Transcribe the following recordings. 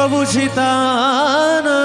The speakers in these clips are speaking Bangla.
প্রভু সীতানা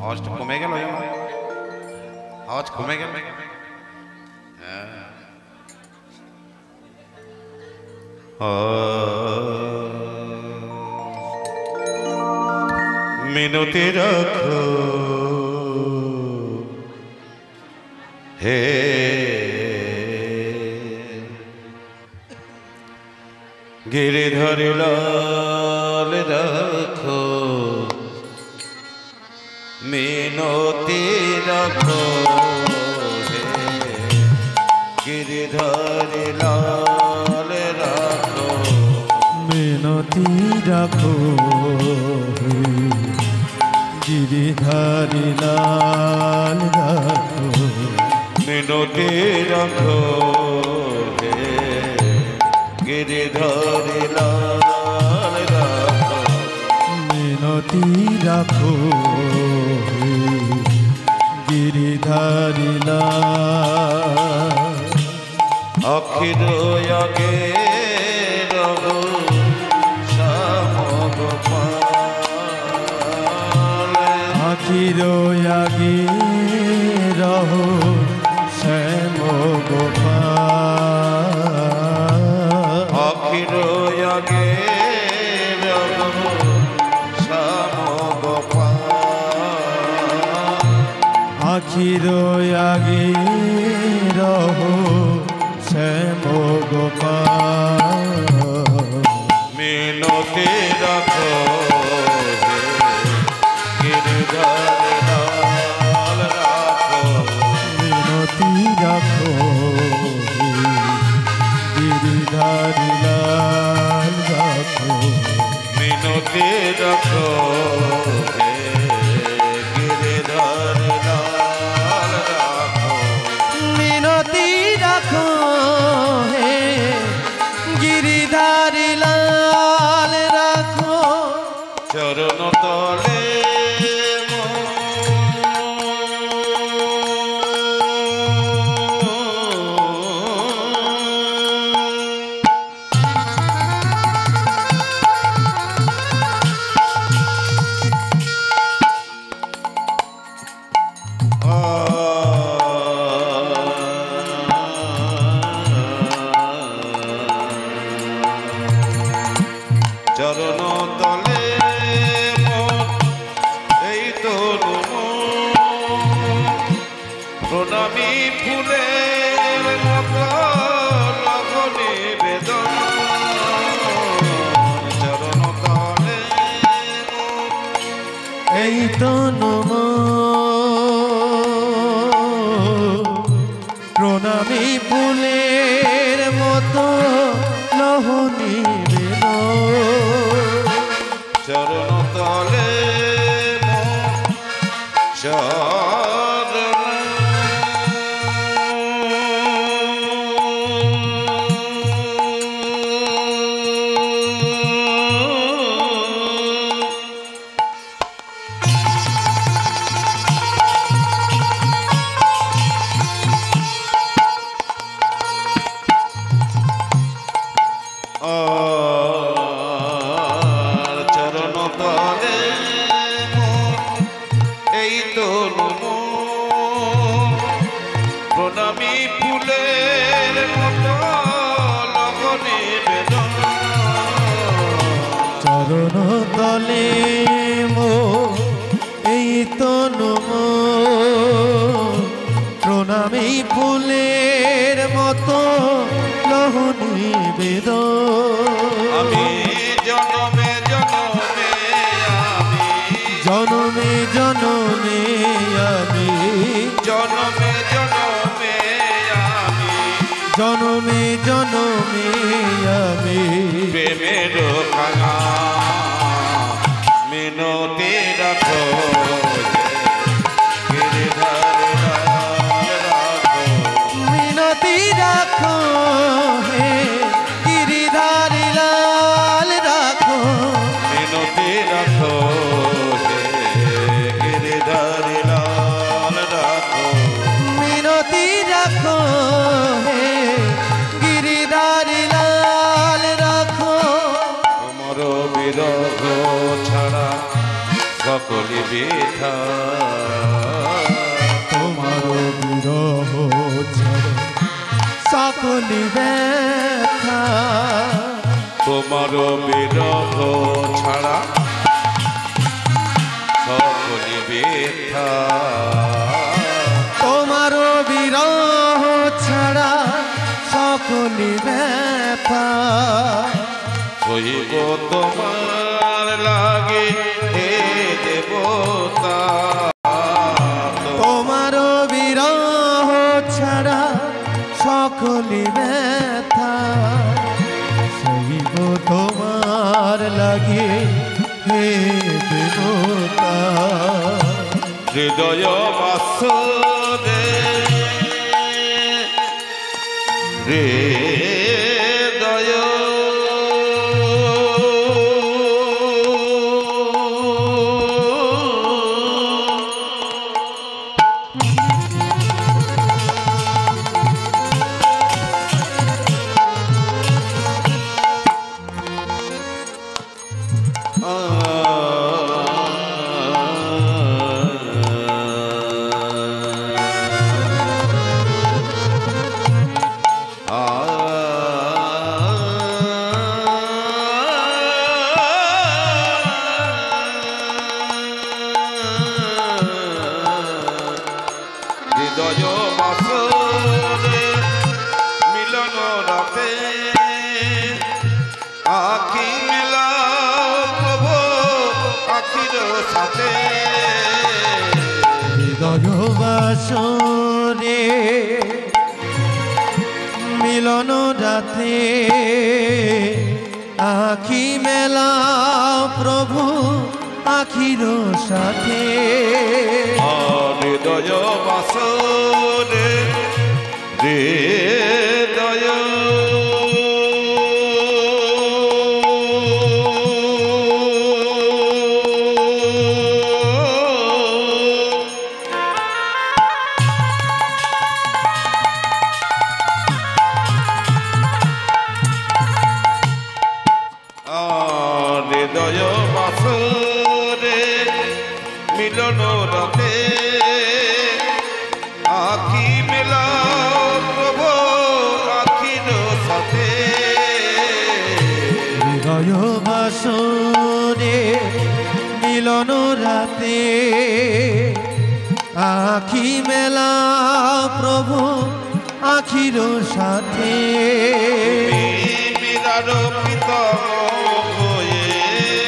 आवाज तो कमे गया आवाज कमे गया मिनती रखो हे गिरिधर लाल रखो मिनती रखो हे মিনতি রাখো গিরিধারী লাল রাখো মিনতি রাখো হে গিরিধারী লাল রাখো মিনতি রাখো গিরিধারী লাল অখির আগে রহো শ্যাম গোপাল আখির আগে রহো শ্যাম গোপাল অখির আগে রহো শ্যাম গোপাল আখির আগে রহো শ্যাম গোপাল মিনতি রাখো গিরিধারী লাল রাখো মিনতি রাখো গিরিধারী লাল রাখো মিনতি রাখো হে গিরিধারী লাল রাখো মিনতি রাখো হে গিরিধারী লাল রাখো চরণ তলে চরণ তলে এই তো প্রণামী ফুলের মতো লগনে বেদন চরণ তলে এই তো নম প্রণামী ফুলের মতো লহনি চরণ তলে চরণ চরণ তলে এই তো প্রণামী ফুলের মতো লগনে বেদন চরণ তলে মো এই তো নম প্রণামী ফুলের মতো লহনি বেদ আমি জনমে জনমে আমি জনমে জনমে আমি জনমে জনমে আমি জনমে জনমে আমি প্রেমের খানা মিনতি রাখো গিরিধারী লাল রাখো মিনতি রাখো হে গিরিধারী লাল রাখো মিনতি রাখো হে গিরিধারী লাল রাখো মিনতি রাখো হে গিরিধারী লাল রাখো তোমার বিরহ ছাড়া সকলি বৃথা তোমার বিরহ ছাড়া সকলি ব্যথা তোমার বিরহ ছাড়া সকলি বৃথা তোমার বিরহ ছাড়া সকলি ব্যথা সহিব তোমার লাগে হে দেবতা তোমার বিরহ ছাড়া সকলি ব্যথা সহিব তোমার লাগে হে দেবতা হৃদয় বাসরে হৃদয় হৃদয় বাসরে মিলন রাতে আখি মেলাও প্রভু আখির সাথে হৃদয় বাসরে মিলন রাতে আখি মেলা প্রভু আখির সাথে হৃদয় বাসরে হৃদয় হৃদয় বাসরে মিলন রাতে আখি মেলা প্রভু আখির সাথে হৃদয় বাসরে মিলন রাতে আখি মেলা প্রভু আখির সাথে মীরার প্রীতম হয়ে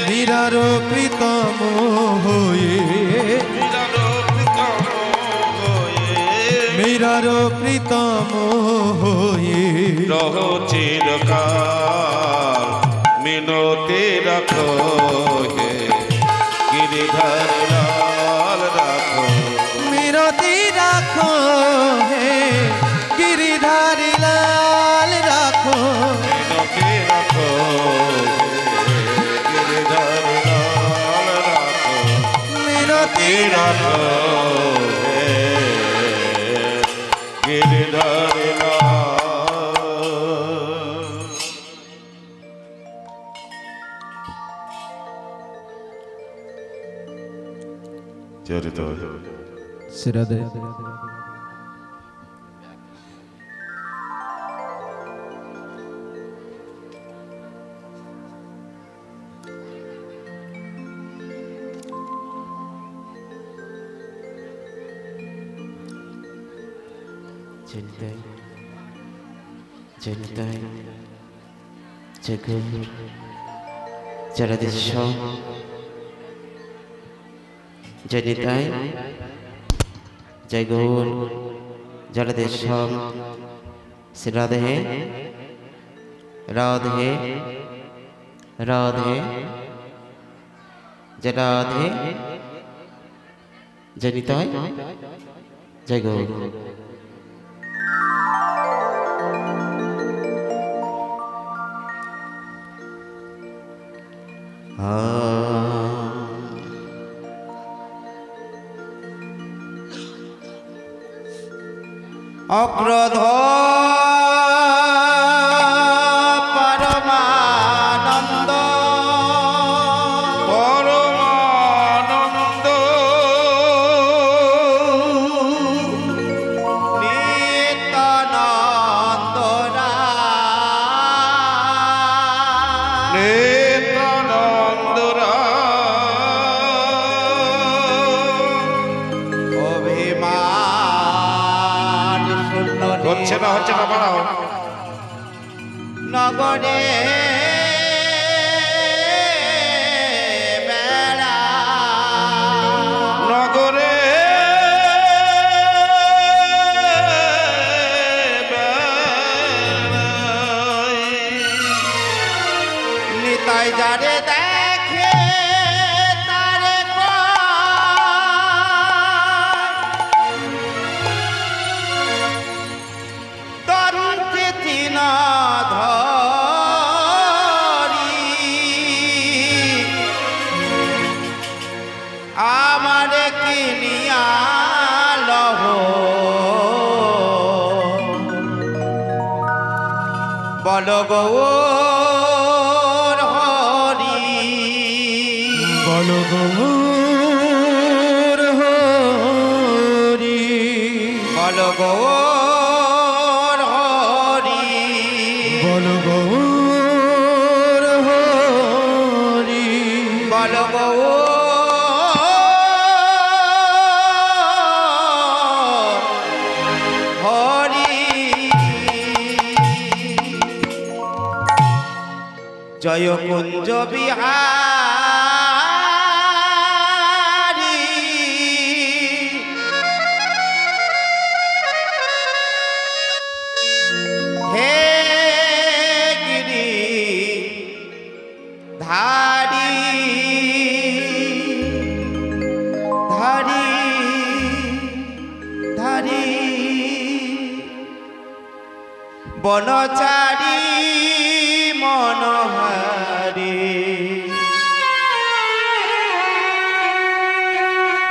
মীরার প্রীতম হয়ে মীরার প্রীতম হয়ে মীরার প্রীতম হয়ে রহ চিরকাল মিনতি রাখো হে গিরিধর লাল রাখো মিনতি রাখো হে গিরিধারী লাল রাখো মিনতি রাখো হে গিরিধর লাল রাখো মিনতি রাখো হে গিরিধর লাল চরিত শ্রদ্ধে চিন্তায় চিন্তায় জগৎ জগদীশ জনিতায় জয় গৌর জগদীশ শ্রী রাধে রাধে রাধে জয় রাধে জনিতায় জয় গৌর অক্রোধ পরমানন্দ পরমানন্দ নিত্যানন্দ নিত্যানন্দ অভিমান শূন্য হচ্ছে না বাড়াও নগরে বেড়া নগরে নিতাই যার যারে দেখে তারে তরুণকে চিনা ধরি আমারে কিনিয়া লহ বল গৌর হরি বল গৌর হরি বল গৌর হরি বল গৌর হরি বল গৌর হরি জয় কুঞ্জ বিহারী হে গিরি ধারি ধারি ধারি বনচারী মনোহারি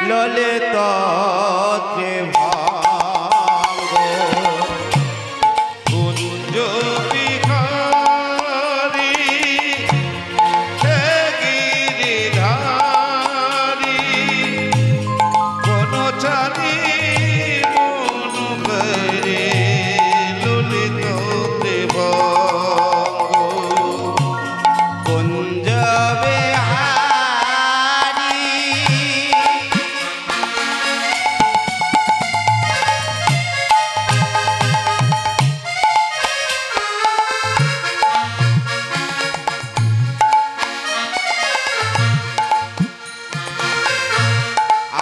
ললিত ত্রিভঙ্গ কুঞ্জ বিহারী হে গিরিধারী বনচারী মনোহরি ললিত ত্রিভঙ্গ কুঞ্জ বিহারী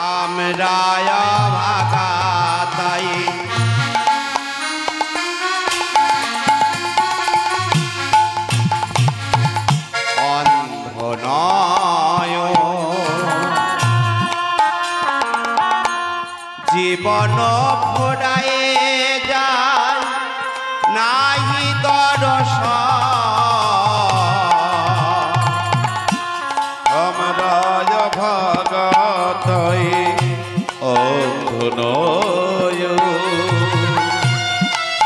আমরায় ভাগাতাই অন্ধ নয় জীবন ফোড়ায়ে যায় নাহি দর্শন আমরায় ভাগাতাই অন্ধনয়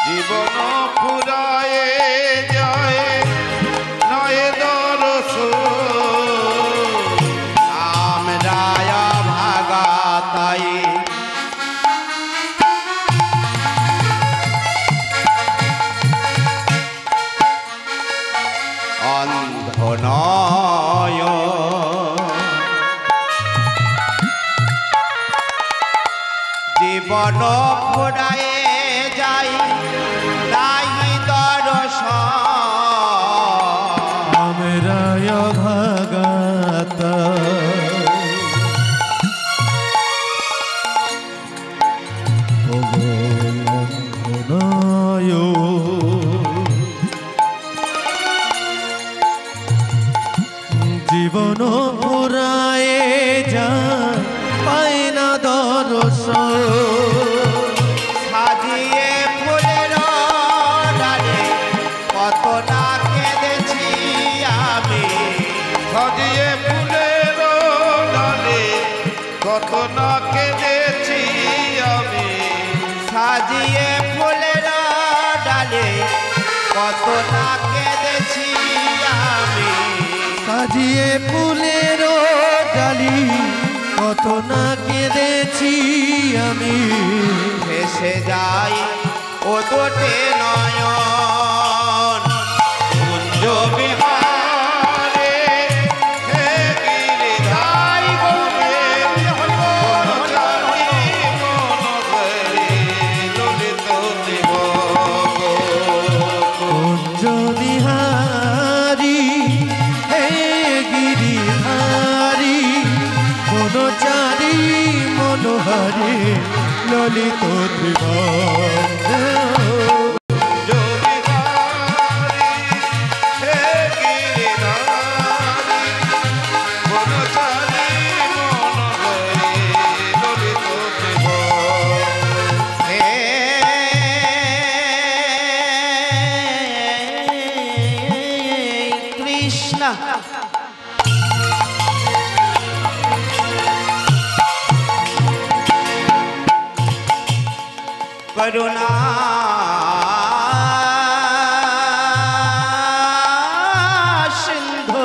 জীবন ফুরায়ে যায় নয় দরস আমরায় ভাগাতাই অন্ধ নয় জীবন ফোড়ায়ে যাই নাহি দর্শন আমরায় ভাগাত অন্ধনয় জীবন পুরায়ে যায় পায় না দর্শন সাজিয়ে ফুলের ডালে কত না কেঁদেছি আমি সাজিয়ে ফুলের ডালে কত না কেঁদেছি আমি সাজিয়ে ফুলের ডালে কত না কেঁদেছি আমি সাজিয়ে ফুলের ডালি কত না কেঁদেছি আমি ভেসে যাই ও দুটি নয়ন কুঞ্জ বিহারে হে গিরিধারী বনচারী মনোহরি ললিত ত্রিভঙ্গ কুঞ্জ বিহারী হে গিরিধারী বনচারী মনোহরে ললিত ত্রিভঙ্গ কুঞ্জ বিহারী হে গিরিধারী করুণা সিন্ধু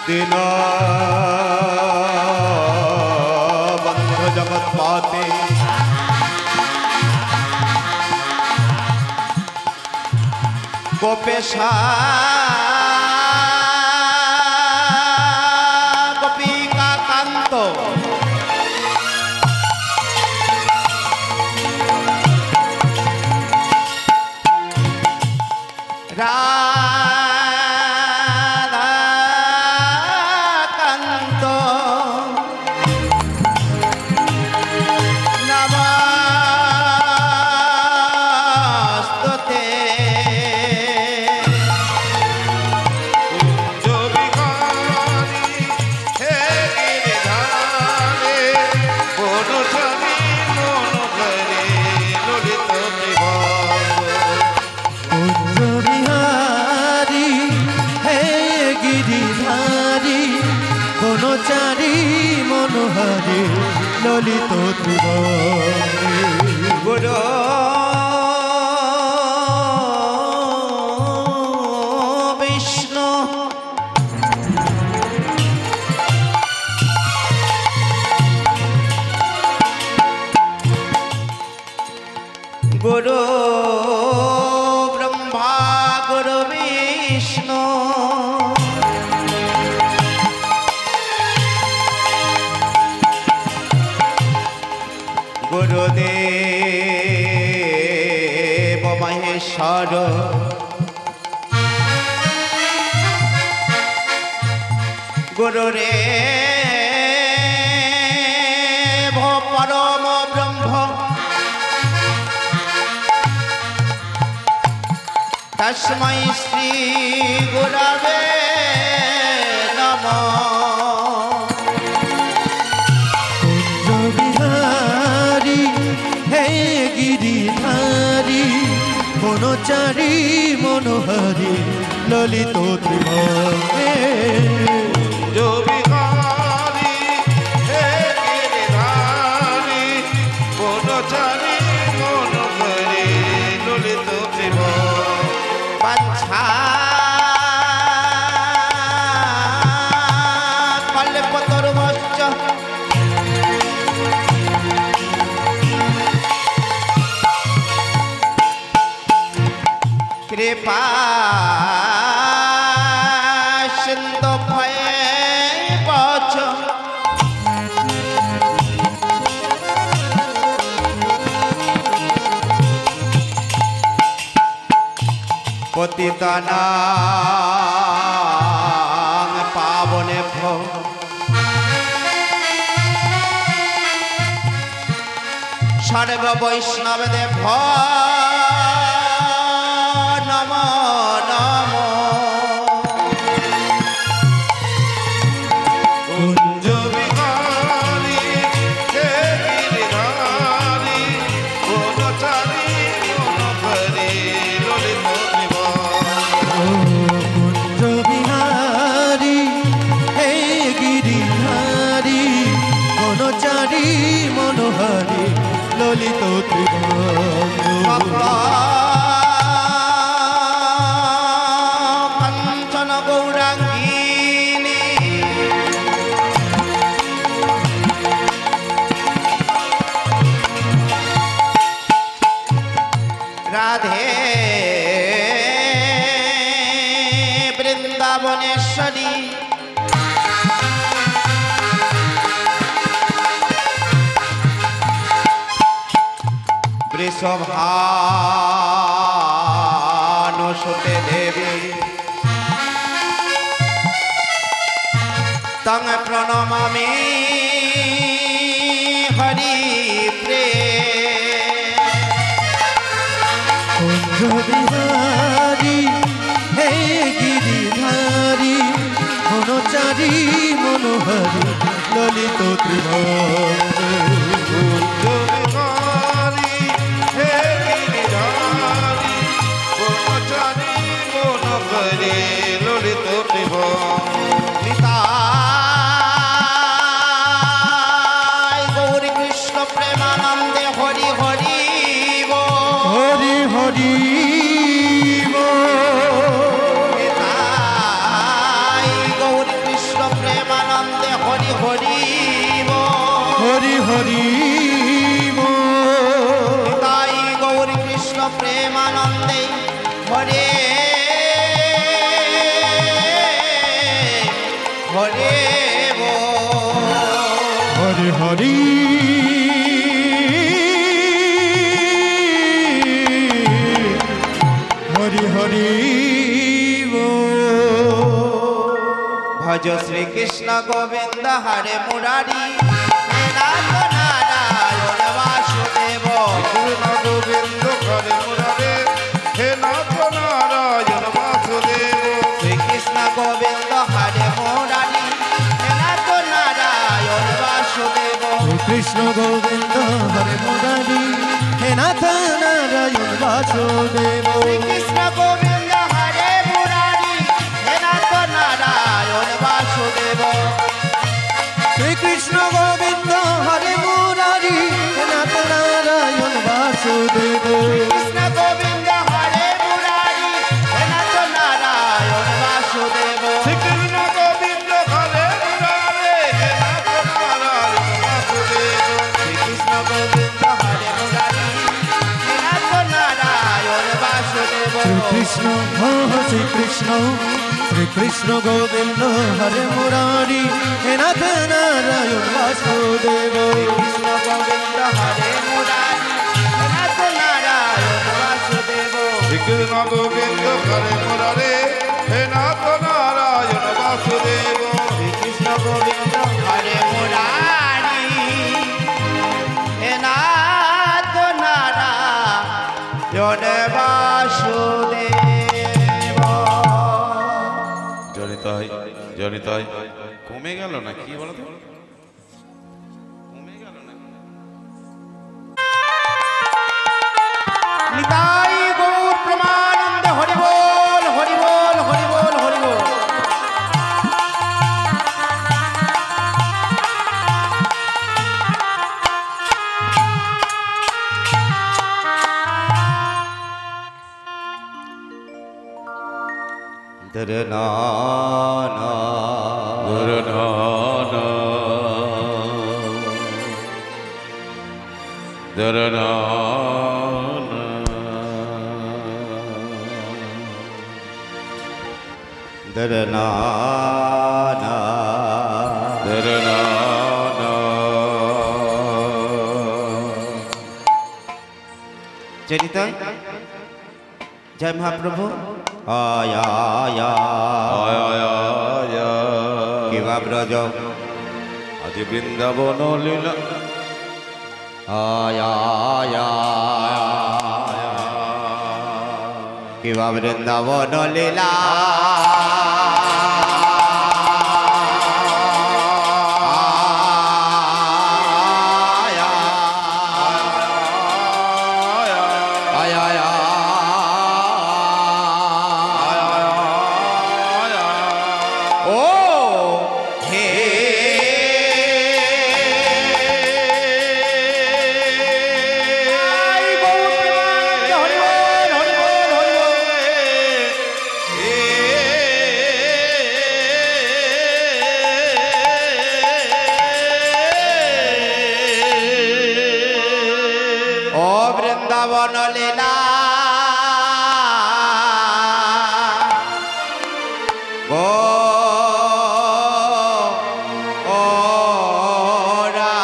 দিন বন্ধু জগৎপতি গোপেশা গোপিকা কান্ত রাধা কান্ত নমস্তুতে বনচারী মনোহরে ললিত ত্রিভঙ্গে গুরু বিষ্ণু গুরু ব্রহ্মা গুরু বিষ্ণু গুরুদেব মহেশ্বর গুরুরে পরম ব্রহ্ম তস্मै শ্রী গুরবে নমঃ বিহারী হে গিরিধারী বনচারী মনোহরে ললিত ত্রিভঙ্গে বিহারী হে গিরিধারী বনচারী মনোহরে ললিত বাঞ্ছা কল্পতরুমশ্চ কৃপা সিন্ধু ভয়েবচ পতিতানাং পাবনেভ্যো সর্ব বৈষ্ণবদেভ্যো নমো নমো কুঞ্জ বিহারী হে গিরিধারী বনচারী মনোহরে ললিত কুঞ্জ বিহারী হে গিরিধারী বনচারী মনোহরে ললিত ত্রিভঙ্গে কাঞ্চন গৌরাঙ্গিনী রাধে বৃন্দাবনেশ্বরী বৃষভানুসুতে দেবী তং প্রণমামি হরি প্রে কুঞ্জ বিহারী হে গিরিধারী বনচারী মনোহরে ললিত ত্রিভঙ্গে বিহারী হে গিরিধারী বনচারী মনোহরে ললিত ত্রিভঙ্গে হরি তাই গৌর কৃষ্ণ প্রেমানন্দে হরি হরি হরি হরি তাই গৌর কৃষ্ণ প্রেমানন্দে হরে হরে হরি হরি হরি হরি ভজ শ্রীকৃষ্ণ গোবিন্দ হরে মুরারি নাথ নারায়ণ বাসুদেব কৃষ্ণ গোবিন্দ হরে মুরারে হে নাথ নারায়ণ বাসুদেব শ্রীকৃষ্ণ গোবিন্দ হরে মুরারি নাথ নারায়ণ বাসুদেব কৃষ্ণ গোবিন্দ হরে মুরারি হে নাথ নারায়ণ বাসুদেব শ্রীকৃষ্ণ গোবিন্দ হরে মুরারি নাথ নারায়ণ বাসুদেব শ্রীকৃষ্ণ গোবিন্দ হরে মুরারি হে নাথ নারায়ণ বাসুদেব কৃষ্ণ গোবিন্দ হরে মুরারি নাথ নারায়ণ বাসুদেব শ্রীকৃষ্ণ গোবিন্দ হরে মুরারে হে নাথ নারায়ণ বাসুদেব শ্রীকৃষ্ণ গোবিন্দ হরে মুরারি নাথ নারায়ণ বাসুদেব শ্রীকৃষ্ণ শ্রীকৃষ্ণ শ্রীকৃষ্ণ গোবিন্দ হরে মুরারি হে নাথ নারায়ণ বাসুদেব কৃষ্ণ গোবিন্দ হরে মুরারি নাথ নারায়ণ বাসুদেব শ্রীকৃষ্ণ গোবিন্দ হরে মুরারে হে নাথ নারায়ণ বাসুদেব শ্রীকৃষ্ণ গোবিন্দ হরে মুরারি নাথ নারায়ণ বাসুদেব জনিতাই কমে গেল না কি বলো তো কমে গেল না নিতাই গৌর প্রমানন্দ হরি বল হরি বল হরি বল হরি বল চরিতাই জয় মহাপ্রভু আয়া কিবা ব্রজ আজ বৃন্দাবন লীলা আয়া কিবা বৃন্দাবন লীলা বৃন্দাবন লীলা গো ওরা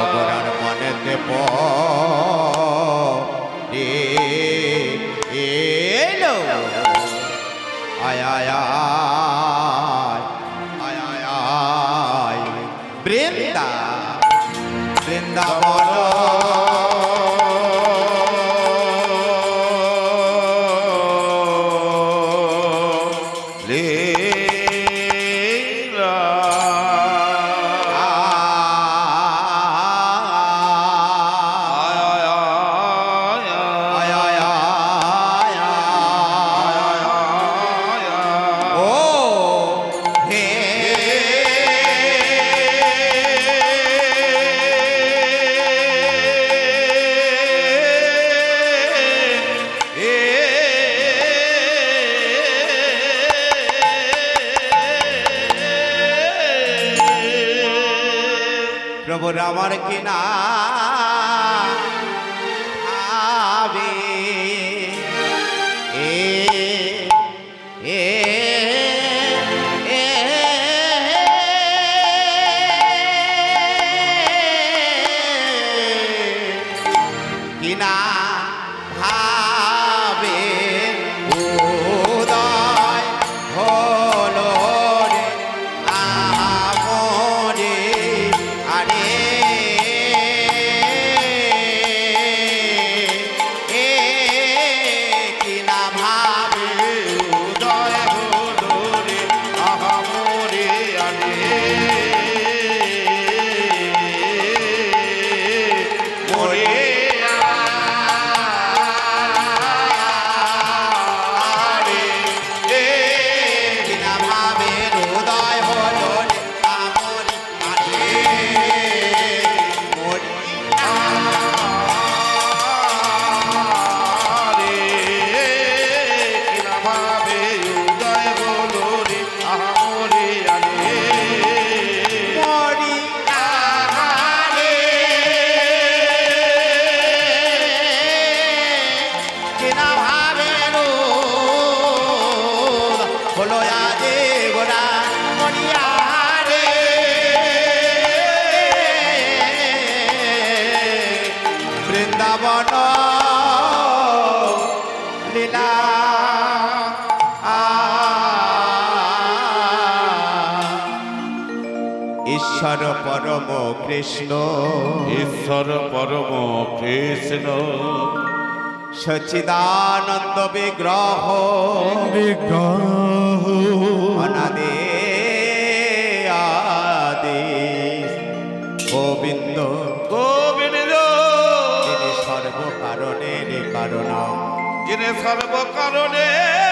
অগরার মনেতে এলো আয় আয় আয় আয় আয় বৃন্দাবন মোর আমার কিনা ভাবে এ এ কিনা ভাবে উদয় হলো রে আমরে আরে এ কিনা ভাবে উদয় হলো রে আহামরে আরে মোরে বৃন্দাবন লীলা ঈশ্বর পরম কৃষ্ণ ঈশ্বর পরম কৃষ্ণ সচ্চিদানন্দ বিগ্রহ অনাদি আদি গোবিন্দ গোবিন্দ তিনি সর্বকারণের কারণ যিনি সর্বকারণের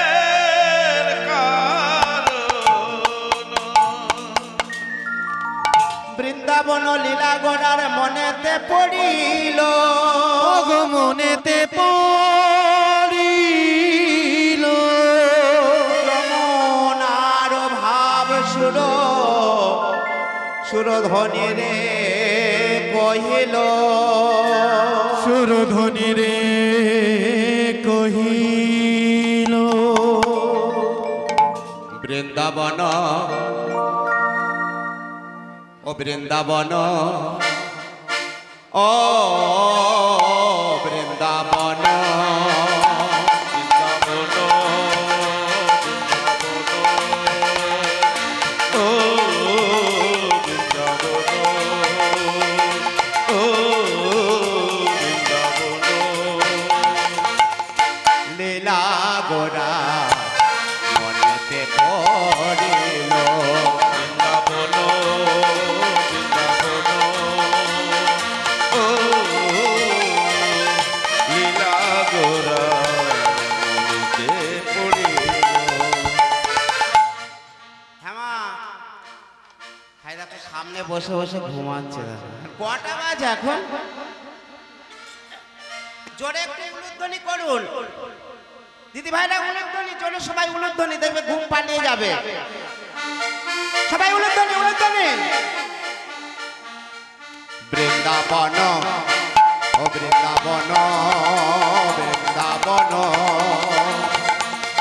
কারণ বৃন্দাবন লীলা গোড়ার মনেতে পড়িল মনেতে পড়িল যমুনার ভাব সুরধ্বনি রে কহিল সুরধ্বনি রে কহিল বৃন্দাবন ও বৃন্দাবন ও বৃন্দাবন লীলা গোরা মনেতে পড়িল সামনে বসে বসে ঘুমাচ্ছে কটা বাজে এখন জোরে একটু উলুধ্বনি করুন দিদি ভাইরা উলুধ্বনি জোরে সবাই উলুধ্বনি দেখবে ঘুম পালিয়ে যাবে সবাই উলুধ্বনি বৃন্দাবন ও বৃন্দাবন বৃন্দাবন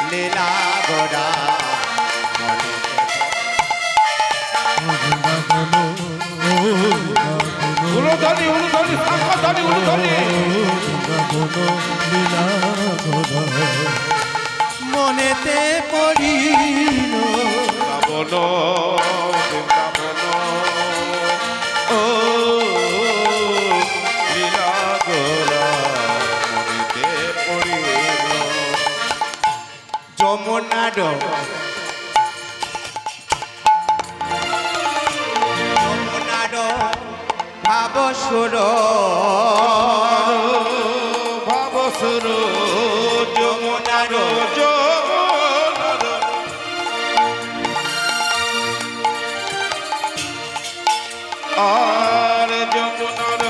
লীলা গোরা উলুধ্বনি উলুধ্বনি শঙ্খধ্বনি উলুধ্বনি মনেতে পড়িল বৃন্দাবন ও লীলা গোরা মনেতে পড়িল যমুনার ভাবসুর ভাবসুর যমুনার আর যমুনার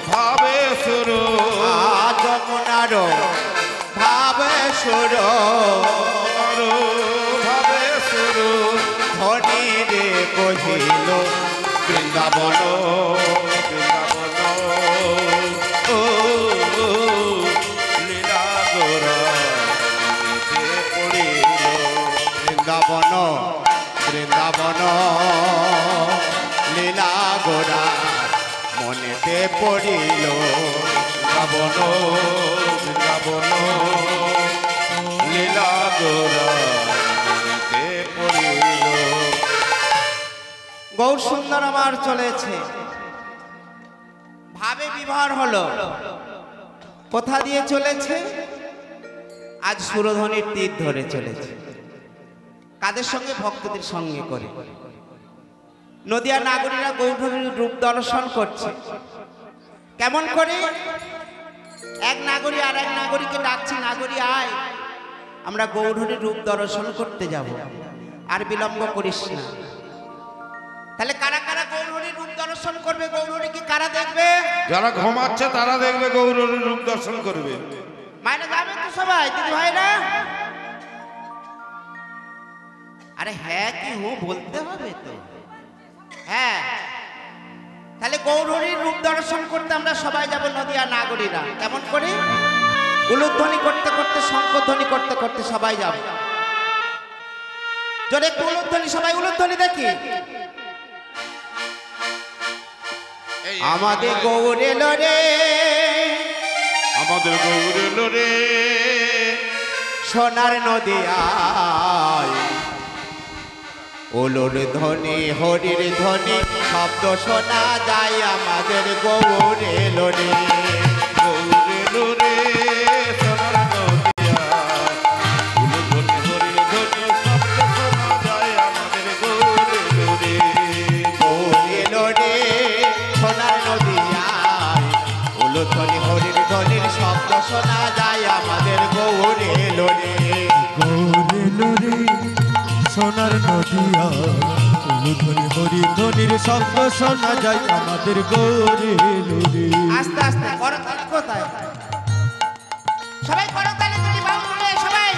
ভাবে সুর যমুনার ভাবসুর ভাবে সুর ধনী রে কহিল বৃন্দাবন বৃন্দাবন ও লীলা গোরা মনেতে পড়িল বৃন্দাবন বৃন্দাবন লীলা গোরা মনেতে পড়িল বৃন্দাবন বৃন্দাবন লীলা গোরা মনেতে পড়িল। গৌর সুন্দর আমার চলেছে, ভাবে বিভার হলো, কোথা দিয়ে চলেছে? আজ সুরধ্বনির তীর ধরে চলেছে। কাদের সঙ্গে? ভক্তদের সঙ্গে করে। নদিয়া নাগরীরা গৌরহরির রূপ দর্শন করছে। কেমন করে? এক নাগরী আর এক নাগরীকে ডাকছে, নাগরী আয়, আমরা গৌরহরির রূপ দর্শন করতে যাব, আর বিলম্ব করিস না। তাহলে কারা কারা গৌরহরির রূপ দর্শন করবে? গৌরহরিকে কারা দেখবে? যারা ঘুমাচ্ছে তারা দেখবে গৌরের রূপ দর্শন করবে। মায়েরা যাবে তো সবাই, দিদি ভাইরা? আরে হ্যাঁ কি হু বলতে হবে তো। হ্যাঁ, তাহলে গৌরহরির রূপ দর্শন করতে আমরা সবাই যাব নদিয়া নাগরীরা। কেমন করে? উলুধ্বনি করতে করতে, শঙ্খধ্বনি করতে করতে সবাই যাব। যদি একটু উলুধ্বনি, সবাই উলুধ্বনি দেখি। আমাদের গৌর এলো রে, আমাদের গৌর এলো রে, সোনার নদিয়ায় ওলোর ধ্বনি হরির ধ্বনি শব্দ শোনা যায়। আমাদের গৌর এলো রে, গৌর এলো রে, সোনার নদিয়া, উলুধ্বনি হরির ধ্বনি শব্দ শোনা যায়। আমাদের গৌর এলো রে, গৌর এলো রে, সোনার নদিয়ায় উলুধ্বনি হরির ধ্বনির শব্দ শোনা যায়। আমাদের গৌর এলো রে, গৌরেলো রে সোনার নদিয়া, উলুধ্বনি হরিধ্বনির শব্দ শোনা যায়। আমাদের গৌরেলো রে। আস্তে আস্তে করতালি কোথায়? সবাই করতালি দিদি বাউলে সবাই।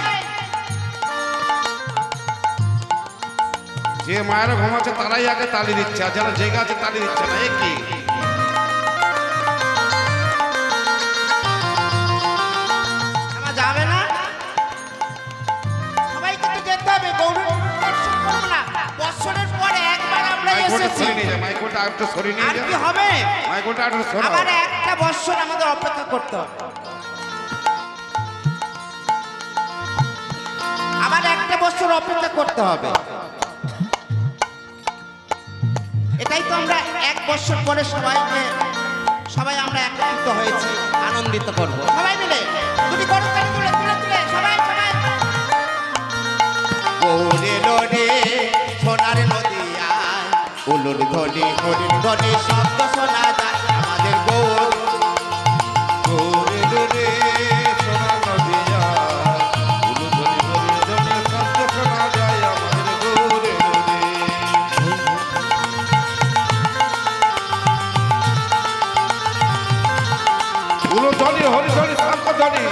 যে মায়েরা ঘুমাচ্ছে তারাই আগে তালি দিচ্ছে, আর যারা জেগে আছে তালি দিচ্ছে না। এ কি? আমার যাবে না, সবাইকে তো যেতে হবে। গৌর দর্শন করবো না, বছরের পরে একবার আমরা মাইকোটা এসেছি, সরিয়ে নিয়ে যা, মাইকোটা একটু সরিয়ে নিয়ে আর যা, কি হবে? মাইকোটা একটু সরাও। আবার একটা বছর আমাদের অপেক্ষা করতে হবে, আবার একটা বছর অপেক্ষা করতে হবে। এটাই তো আমরা এক বছর পরে সবাই আমরা একত্রিত হয়েছি, আনন্দিত করব সবাই মিলে। দুটি করতালি তুলে তুলে তুলে সবাই সবাই। গৌর এলো রে, সোনার নদিয়ায় উলুর ধ্বনি হরির ধ্বনি শব্দ শোনা যায়। আমাদের গৌর গৌর এলো রে, সোনার নদিয়া, উলুধ্বনি হরির ধ্বনি শব্দ শোনা যায়। আমাদের গৌর এলো রে, উলুধ্বনি হরিধ্বনি শঙ্খধ্বনি।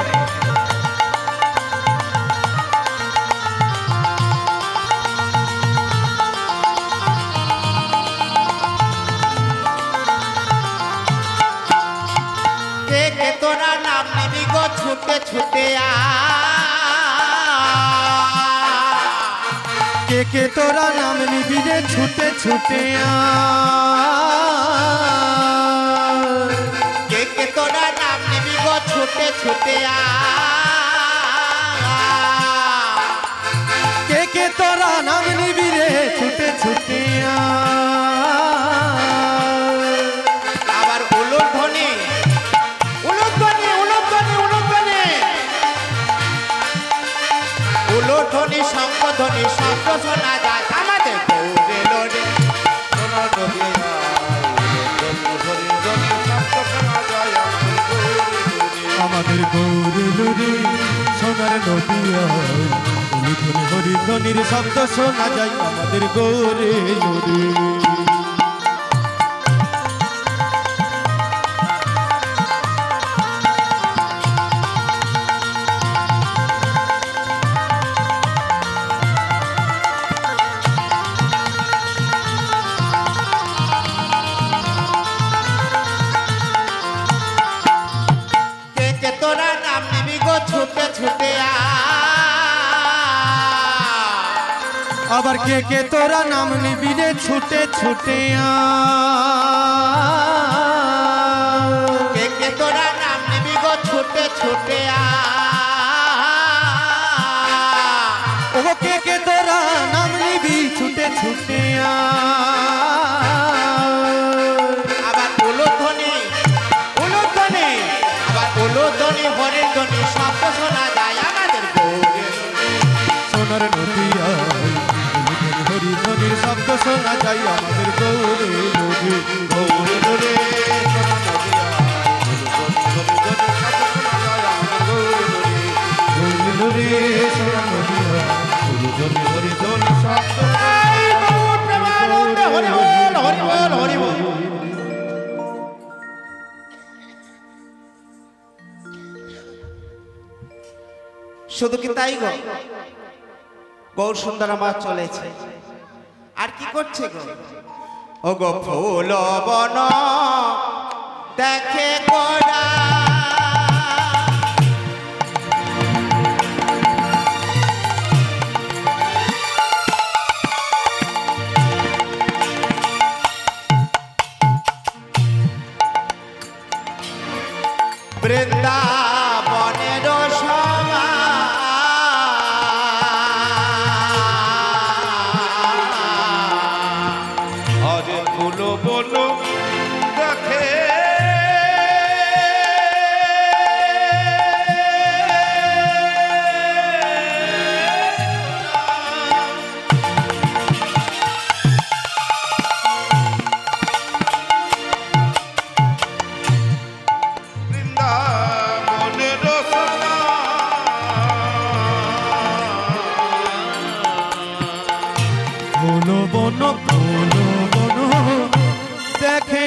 কে কে তোরা নাম নিবি গো ছুটে ছুটে আ। কে কে তোরা নাম নিবি রে ছুটে ছুটে আয়। কে কে তোরা নাম নিবি গো ছুটে ছুটে আ। কে কে তোরা নাম নিবি রে ছুটে ছুটে আয়। আবার উলুধ্বনি উলুধ্বনি উলুধ্বনি উলুধ্বনি উলুধ্বনি শঙ্খধ্বনি শব্দ শোনা যায়। আমাদের গৌর এলো রে, সোনার নদিয়া, উলুধ্বনি হরিধ্বনি শব্দ শোনা যায়। আমাদের গৌর এলো রে, আমাদের গৌরেলো রে, সোনার নদিয়া, উলুধ্বনি হরিধ্বনির শব্দ শোনা যায়। আমাদের গৌরেলো রে। গো ছুটে ছুটে আবার কে কে তোরা নাম নিবি রে ছুটে ছুটে কে কে তোরা নাম নিবি গো ছুটে ছুটে ও কে কে তোরা নাম নিবি ছুটে ছুটে আবার উলুধ্বনি উলুধ্বনি আবার উলুধ্বনি হরির ধ্বনি শব্দ শোনা যায় আমাদের গৌরে সোনার নদিয়া হরি ধ্বনির শব্দ শোনা যায় আমাদের গৌরে নদী গৌরে রে গৌরে সোনার নদিয়া হরি ধ্বনি শব্দ হরি বল হরি বল হরি বল। শুধু কি তাই গো গৌর সুন্দর আমার চলেছে আর কি করছে গো ও গো ফুল বন দেখে গোরা বৃন্দাবনের সমা আরে ফুলো বলো দেখে বৃন্দাবনের সমা বনো বনো বনো বনো দেখে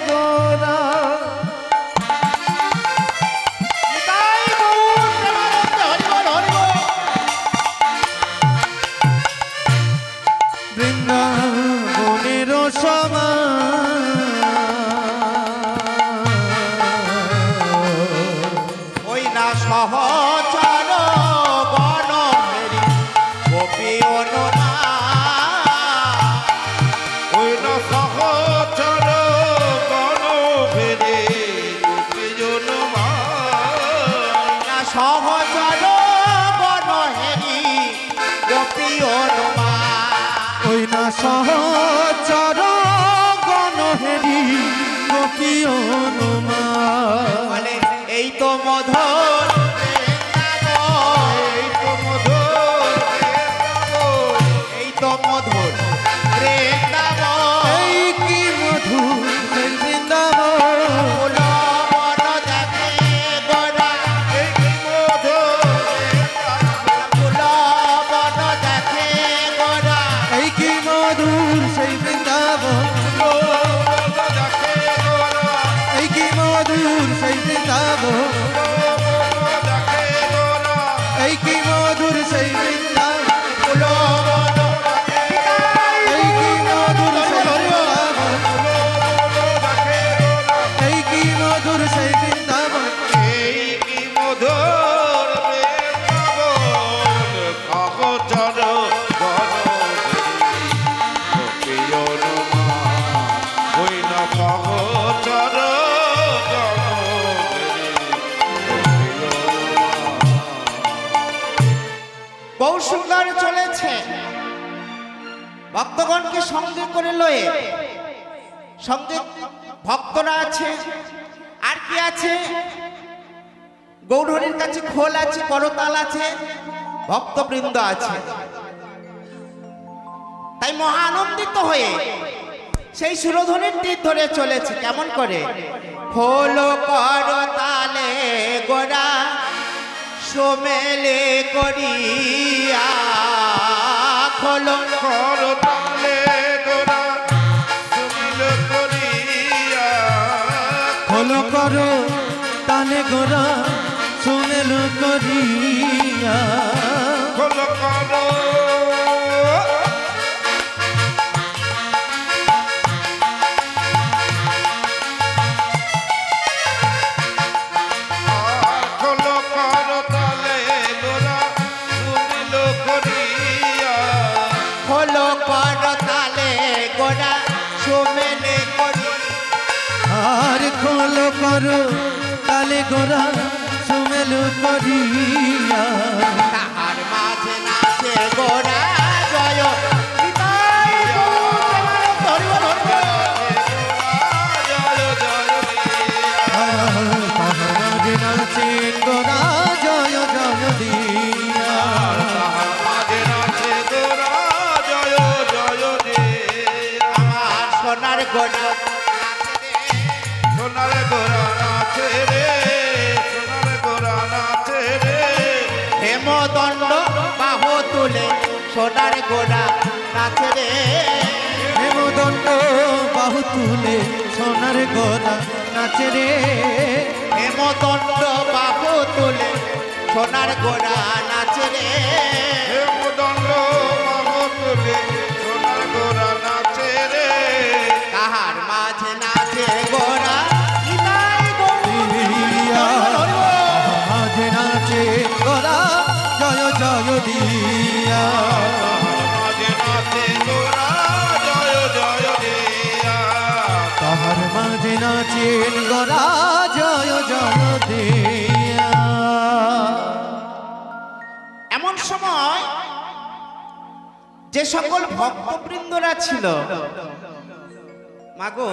গোরা বৃন্দাবনের সমা ওই না সহচর বন হেরি গোপী অনুমা ওই না সহচর গণ ফেরে গোপীজন না সহচর বন হেরি গোপী অনুমা ওই না সহচর গণহেরি গোপী অনুমা বলে এই তো মধুর এই তো মধুর এই তো মধুর বৃন্দাবন এই কি মধু সেই বৃন্দাবন ফুল বন দেখে গোরা এই কি মধুর ফুল বন দেখে গোরা এই কি মধুর সেই বৃন্দাবন দেখে গোরা এই কি মধুর সেই বৃন্দাবন দেখে গোরা এই কি মধুর সেই বৃন্দাবন ফুল বন এই কি মধুর সেই বৃন্দাবন এই কি মধুর সেই বৃন্দাবন এই কি মধুর বৃন্দাবন সহচর ওই না সহচর বহু সুন্দর চলেছে ভক্তগণকে সঙ্গে করে লয়ে সঙ্গে ভক্তরা আছে আর কি আছে গৌরহরির কাছে খোল আছে করতাল আছে ভক্তবৃন্দ আছে তাই মহা আনন্দিত হয়ে সেই সুরধ্বনির তীর ধরে চলেছে কেমন করে খোল করতালে গোরা সোমেলে করিয়া খোল করতালে গোরা সুমিল করিয়া খোলো করো তালে গোরা শুনেল করিয়া খোল করো সোমেলে করি আর খোলো করো তালে গোরা সুমেলু করিয়া তাহার মাঝে নাচে গোরা জয় নিতাই গৌর তাহার নাচে গোরা জয় জয় দিয়া আমার সোনার গোরা সোনার গোরা নাচে রে, সোনার গোরা নাচে রে। হেমদণ্ড বাহু তুলে সোনার গোরা নাচে রে হেমদণ্ড বাহু তুলে সোনার গোরা নাচে রে হেমদণ্ড বাহু তুলে সোনার গোরা নাচে রে হেমদণ্ড বাহু তুলে সোনার গোরা নাচে রে। তাহার মাঝে নাচে গোরা নিতাই দিয়া মাঝে নাচে গোরা জয় জয় দিয়া মাঝে নাচে গোরা জয় জয় দিয়া। তাহার মাঝে নাচেন গোরা জয় জয় দিয়া এমন সময় যে সকল ভক্তবৃন্দরা ছিল মাগো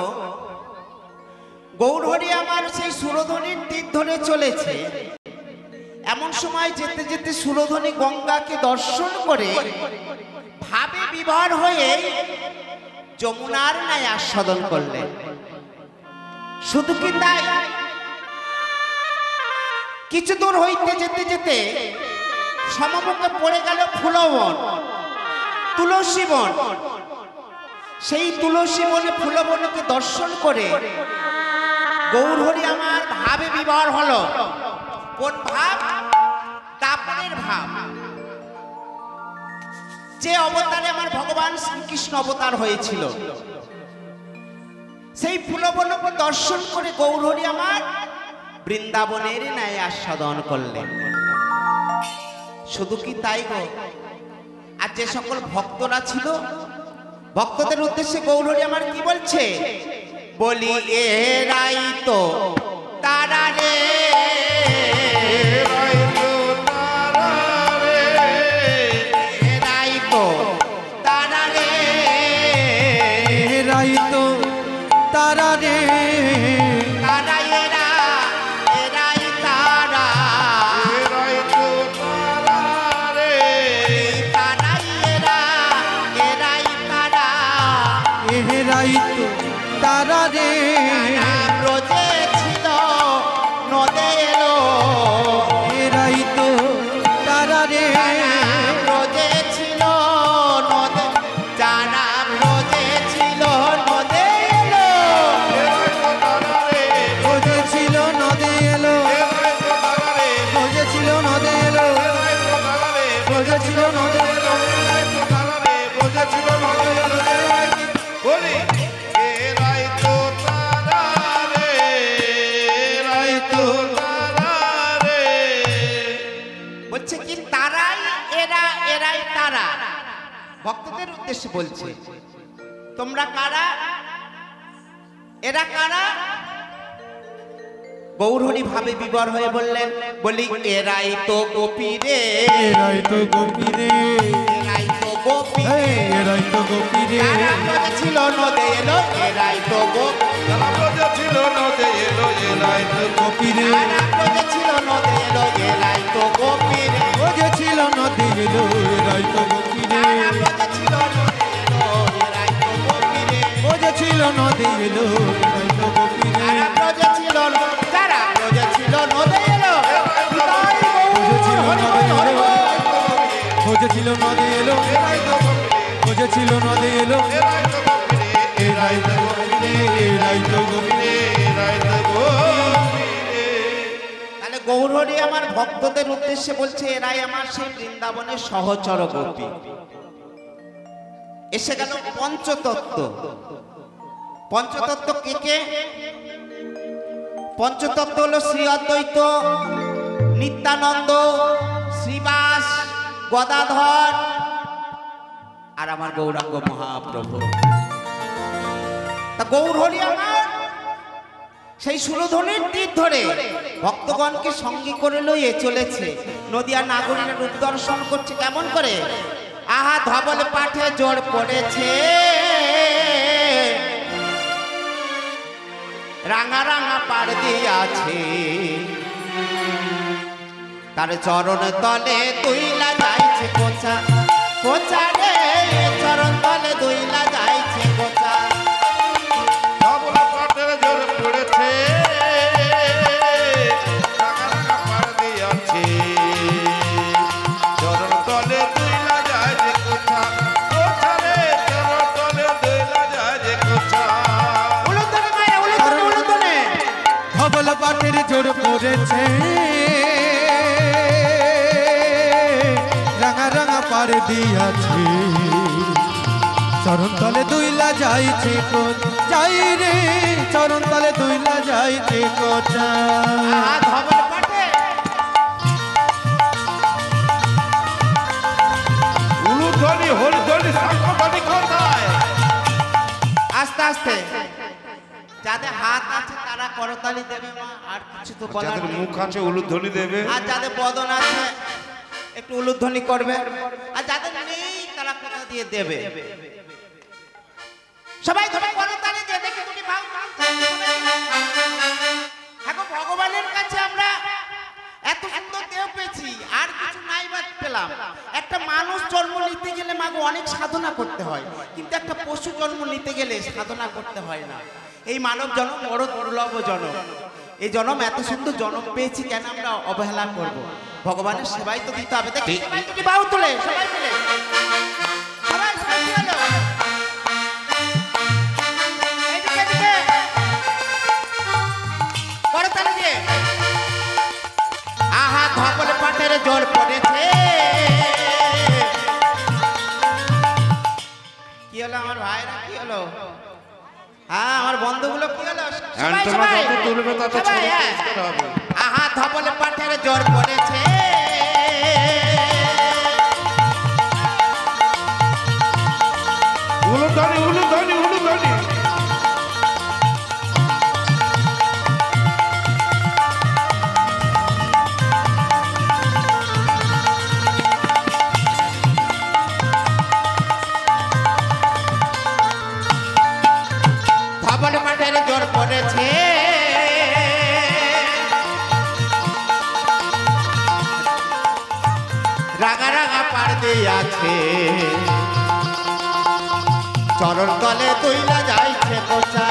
গৌরহরি আমার সেই সুরধ্বনির তীর ধরে চলেছে এমন সময় যেতে যেতে সুরধ্বনি গঙ্গাকে দর্শন করে ভাবে বিভোর হয়ে যমুনার ন্যায় আস্বাদন করলেন শুধু কি তাই কিছু দূর হইতে যেতে যেতে সমমুখে পড়ে গেল ফুলবন তুলসী বন সেই তুলসী বনে ফুলবনকে দর্শন করে গৌরহরি আমার ভাবে বিভোর হলো কোন ভাব তাপনের ভাব যে অবতারে আমার ভগবান শ্রীকৃষ্ণ অবতার হয়েছিল সেই ফুলবনকে দর্শন করে গৌরহরি আমার বৃন্দাবনের ন্যায় আস্বাদন করলেন শুধু কি তাই গো আর যে সকল ভক্তরা ছিল ভক্তদের উদ্দেশ্যে গৌরহরি আমার কি বলছে বলি এরাই তো তারা রে এরাই তো তারা রে, এরাই তো তারা রে এরাই তো তারা রে তারা এরাই তারা এরাই তো তারা রে। তারাই এরাই তারা এরাই তো তারা রে ব্রজে ছিল নদে এলো এরাই তো তারা রে ব্রজে ছিল নদে যারা ব্রজে ছিল নদে এলো এরাই তো তারা রে, বুঝেছিল নদে এলো এরাই তো তারা রে, বুঝেছিল নদে এলো এরাই তো তারা রে, বুঝেছিল নদে এলো এরাই তো তারা রে, বুঝেছিল নদে এলো, এরাই তো- বলি এরাই তো তারা রে, এরাই তো তারা রে। বলছে কি তারাই এরাই তারা ভক্তদের উদ্দেশ্যে বলছে তোমরা কারা এরা কারা গৌরহরি ভাবে বিভোর হয়ে বললেন বলি এরাই তো গোপী রে এরাই তো গোপী রে এরাই তো গোপী এরাই তো গোপী রে যারা ব্রজে ছিল নদে এলো এরাই তো গোপী যারা ব্রজে ছিল নদে এলো, এরাই তো গোপী রে যারা ব্রজে ছিল নদে এলো এরাই তো গোপী রে বুঝেছিল নদে এলো এরাই তো গোপী রে যারা ব্রজে ছিল নদে এলো এরাই তো গোপী রে বুঝেছিল নদে এলো এরাই তো গোপী রে যারা ব্রজে ছিল নদে এলো বুঝেছিল নদে এলো বুঝেছিল নদে এলো এরাই তো গোপী রে, এরাই তো গোপী রে এরাই তো গোপী রে এরাই তো গোপী রে। তাহলে গৌরহরি আমার ভক্তদের উদ্দেশ্যে বলছে এরাই আমার সেই বৃন্দাবনের সহচর গোপী এসে গেল পঞ্চতত্ত্ব পঞ্চতত্ত্ব কে কে পঞ্চতত্ত্ব হলো শ্রী অদ্বৈত নিত্যানন্দ শ্রীবাস গদাধর আর আমার গৌরাঙ্গ মহাপ্রভু তা গৌর হরি আমার সেই সুরধনির তীর ধরে ভক্তগণকে সঙ্গী করে লইয়ে চলেছে। নদিয়া নাগরীর রূপ দর্শন করছে কেমন করে? আহা ধবল পাঠে জোর পড়েছে, রাঙা রাঙা পাড় দিয়াছে, তার চরণ তলে দুইলা যাইছে কোচা, কোচা রে চরণ তলে দুইলা যাইছে কোচা। ধবল পাঠের জোর পড়েছে, রাঙা রাঙা পাড় দিয়াছে, চরণ তলে দুইলা যায় যে কোথা, কোথা রে চরণ তলে দুইলা যায় যে কোথা। উলুধ্বনি মায়ের উলুধ্বনি, উলুধ্বনি। ধবল পাঠের জোর পড়েছে, রাঙা রাঙা পাড় দিয়াছে, চরণ তলে দুইলা যাইছে যাই রে, চরণ তলে দুইলা যাইছে কোচা। আহা ধবল পাঠে উলুধ্বনি হরিধ্বনি শঙ্খধ্বনি কোথায়? আস্তে আস্তে যাদের হাত আছে তারা করতালি দেবে মা, আর কিছু তো বলার যাদের নেই। মুখ আছে উলুধ্বনি দেবে, আর যাদের বদন আছে একটু উলুধ্বনি করবে, আর যাদের নেই তারা কথা দিয়ে দেবে। সবাই সবাই করতালি দিয়ে দেখে তুমি ভাও। এখন ভগবানের কাছে আমরা এত সুন্দর দেহ পেয়েছি, আর কিছু নাই বাদ পেলাম। একটা মানুষ জন্ম নিতে গেলে মাগো অনেক সাধনা করতে হয়, কিন্তু একটা পশু জন্ম নিতে গেলে সাধনা করতে হয় না। এই মানব জন্ম বড় দুর্লভ জন্ম, এই জন্ম এত সুন্দর জন্ম পেয়েছি, কেন আমরা অবহেলা করব? ভগবানের সেবাই তো দিতে হবে। দেখি সবাই দুটি বাহু তুলে সবাই মিলে, সবাই সবাই কি হলো? এইদিকে এইদিকে করতালি দিয়ে। আহা ধবল পাঠের জোর পড়েছে। কি হলো আমার ভাইরা, কি হলো? হ্যাঁ আমার বন্ধুগুলো কি হলো? সবাই তোমরা সবাই যত তুলবে তত সবাই, ছড়ে হ্যাঁ। করতে হবে। আহা ধবল পাঠের জোর পড়েছে, উলুধ্বনি উলুধ্বনি উলুধ্বনি। ধবল পাঠের জোর পড়েছে, রাঙা রাঙা পাড় দিয়াছে, চরণ তলে দুইলা যাইছে কোচা,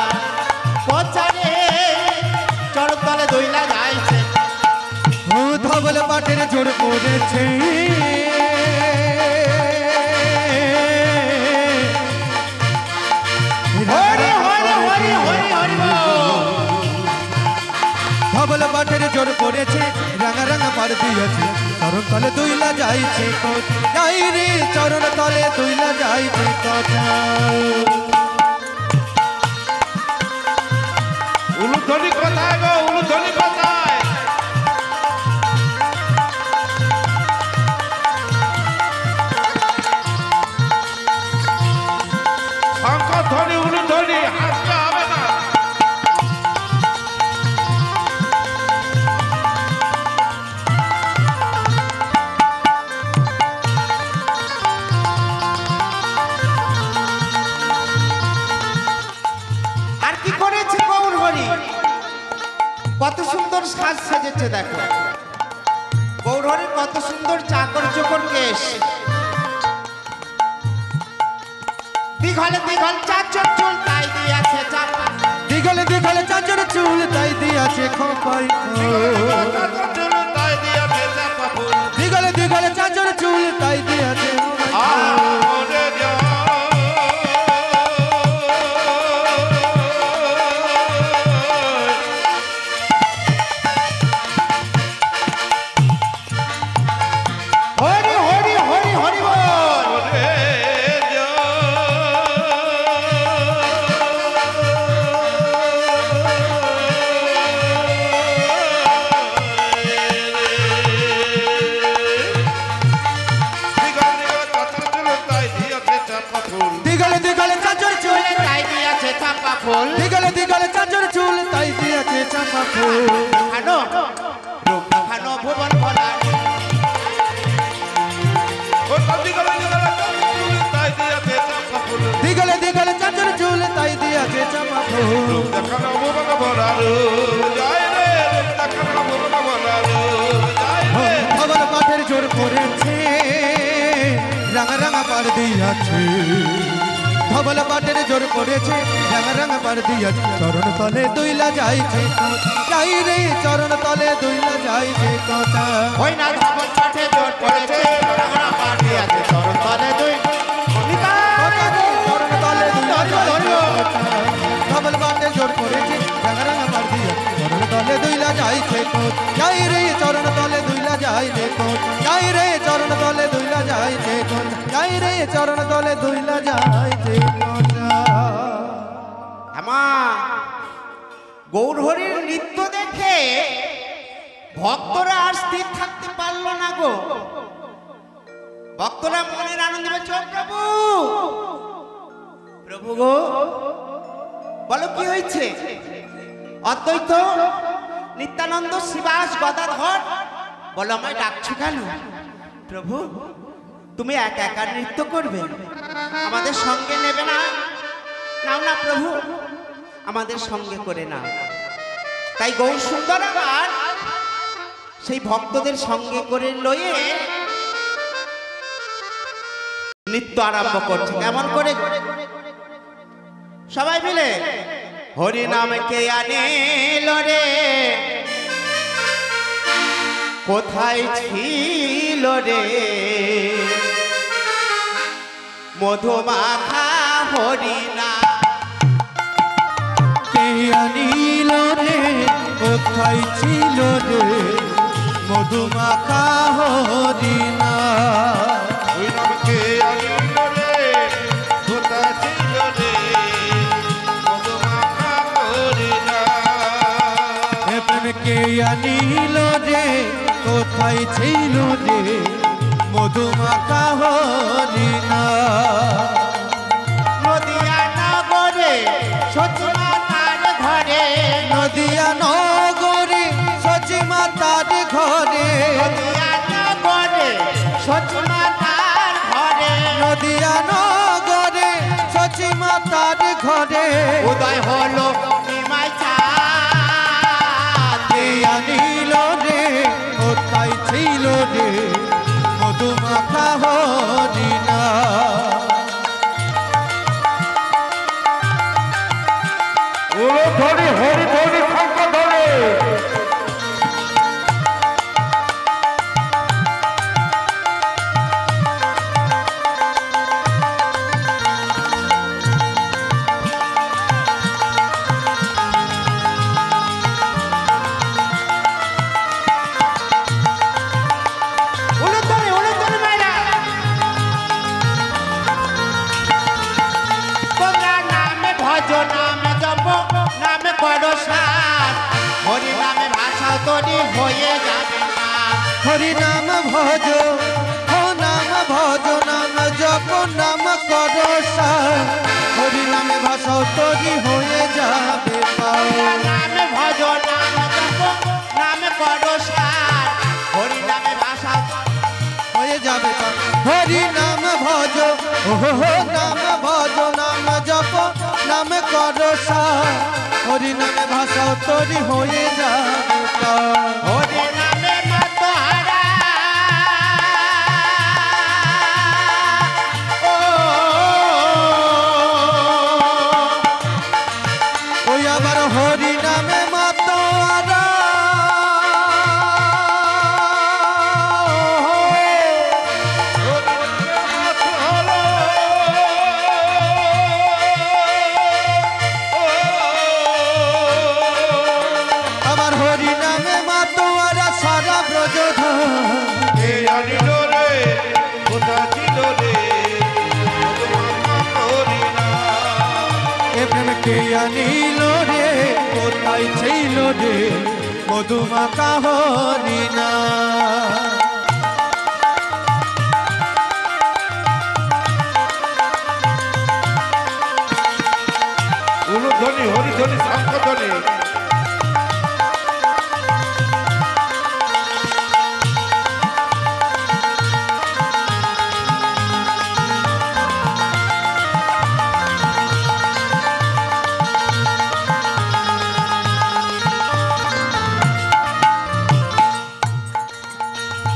কোচা রে চরণ তলে দুইলা যাইছে। ও ধবল পাঠের জোর পড়েছে, হরি হরি হরি হরি হরি বল। ধবল পাঠের জোর পড়েছে, রাঙা রাঙা পাড় দিয়েছে, চরণ তলে দুইলা যাইছে যাই রে, চরণ তলে দুইলা যাইছে কোচা। উলুধ্বনি কোথায় গো, উলুধ্বনি কোথায়? শঙ্খধ্বনি উলুধ্বনি হাসতে হবে না। আর কি করেছে গৌর হরি? কত সুন্দর সাজ সাজেছে দেখো। গৌর হরির কত সুন্দর চাকর চোকর কেশ, দিঘলে দিঘল চাচর চুল তাই দিয়াছে চাপা, দিগলে দিগলে চাচর চুল তাই দিয়াছে খোপাই, তাই দিয়াছে চাপা ফুল। দিগলে দিগলে চাচর চুল তাই দিয়াছে আমরে যা হরি হরি হরি হরি বল। ওরে যা ফুল দিগলে দিগলে চাঁচর চুল তাই দিয়েছে চাপা ফুল খানো রূপ খানো ভুবন ভোলা ও কান্দি গলে গলে তাই দিয়াছে চাপা ফুল দিগলে দিগলে চাঁচর চুল তাই দিয়েছে চাপা ফুল দেখানো ভুবন ভরারু যায় রে দেখানো ভুবন ভরারু যায় রে ধবল কাঠের জোর করেছে রাঙা রাঙা পার দিয়াছে ধবল কাঠের জোর করেছে রাঙা রাঙা পার দিয়াছে চরণ তলে দুইলা যাইছে যাই রে চরণ তলে দুইলা যাইছে কথা ওই না ধবল কাঠে জোর পড়েছে রাঙা পাটি আছে চরণ তলে দুই অনিতা চরণ তলে দুইলা যাইছে ধবল কাঠের জোর করেছে রাঙা রাঙা পার দিয়াছে চরণ তলে দুইলা যাইছে যাই রে চরণ তলে দুইলা যাইছে যাই রে চরণ তলে দুইলা যাইছে যাই রে চরণ তলে দুইলা যাইছে আমা গৌরহরির নৃত্য দেখে ভক্তরা আর স্থির থাকতে পারলো না গো ভক্তরা মনের আনন্দে বলছে ও প্রভু প্রভু গো বলো কি হয়েছে অদ্বৈত নিত্যানন্দ শিবাস গদাধর বলো আমায় ডাকছো কেন প্রভু তুমি একা একা নৃত্য করবে আমাদের সঙ্গে নেবে না নাও না প্রভু আমাদের সঙ্গে করে নাও তাই গৌর সুন্দর আবার সেই ভক্তদের সঙ্গে করে লয়ে নৃত্য আরম্ভ করছে কেমন করে সবাই মিলে হরি নাম কে আনিল রে কোথায় ছিল রে মধুমাখা হরিনা কে আনিল রে কোথায় ছিল রে মধুমাখা হরিণা ওই নামকে আনিল রে কোথা ছিল রে মধুমাখা হরিণা প্রেমকে আনিল রে কোথায় ছিল রে মধুমাখা হরিণা নদিয়া নগরে সচিমাতার ঘরে নদিয়া নগরে সচিমাতার ঘরে নদিয়া নগরে সচিমাতার ঘরে নদিয়া নগরে সচিমাতার ঘরে উদয় হলো নিমাই চাঁদ কে আনিল রে কোথায় ছিল রে মধুমাখা হরিণা ওরে ধরে হরি ধরে শঙ্খ ধরে উলুধ্বনি মাইরা তোমরা নামে ভজ নামে জপ নামে করো সার হরি নামে ভাষা তৈরি হয়ে যাবে না হরি নাম ভজ ও নাম ভজ নাম জপ নাম করো সার হরি নামে ভাষা তৈরি হয়ে যাবে পাও নামে ভজ নামে জপ নামে করো সার হরি নামে ভাষা হয়ে যাবে পাও হরি নাম ভজ ও নাম ভজ নাম জপ নাম করো সার হরি নামে ভাষা তৈরি হয়ে যাবে পাও হরি নামে মাতোহারা ও ওই আমার হরি নামে মাতোয়ারা আমার হরি নামে মাতোয়ারা সারা ব্রজধর কে আনিল রে কোথা ছিল রে মধুমাখা হরিণা এ প্রেম কে আনিল রে কোথায় ছিল রে মধুমাখা হরিণা উলু হরিধ্বনি হরিধ্বনি শঙ্খধ্বনি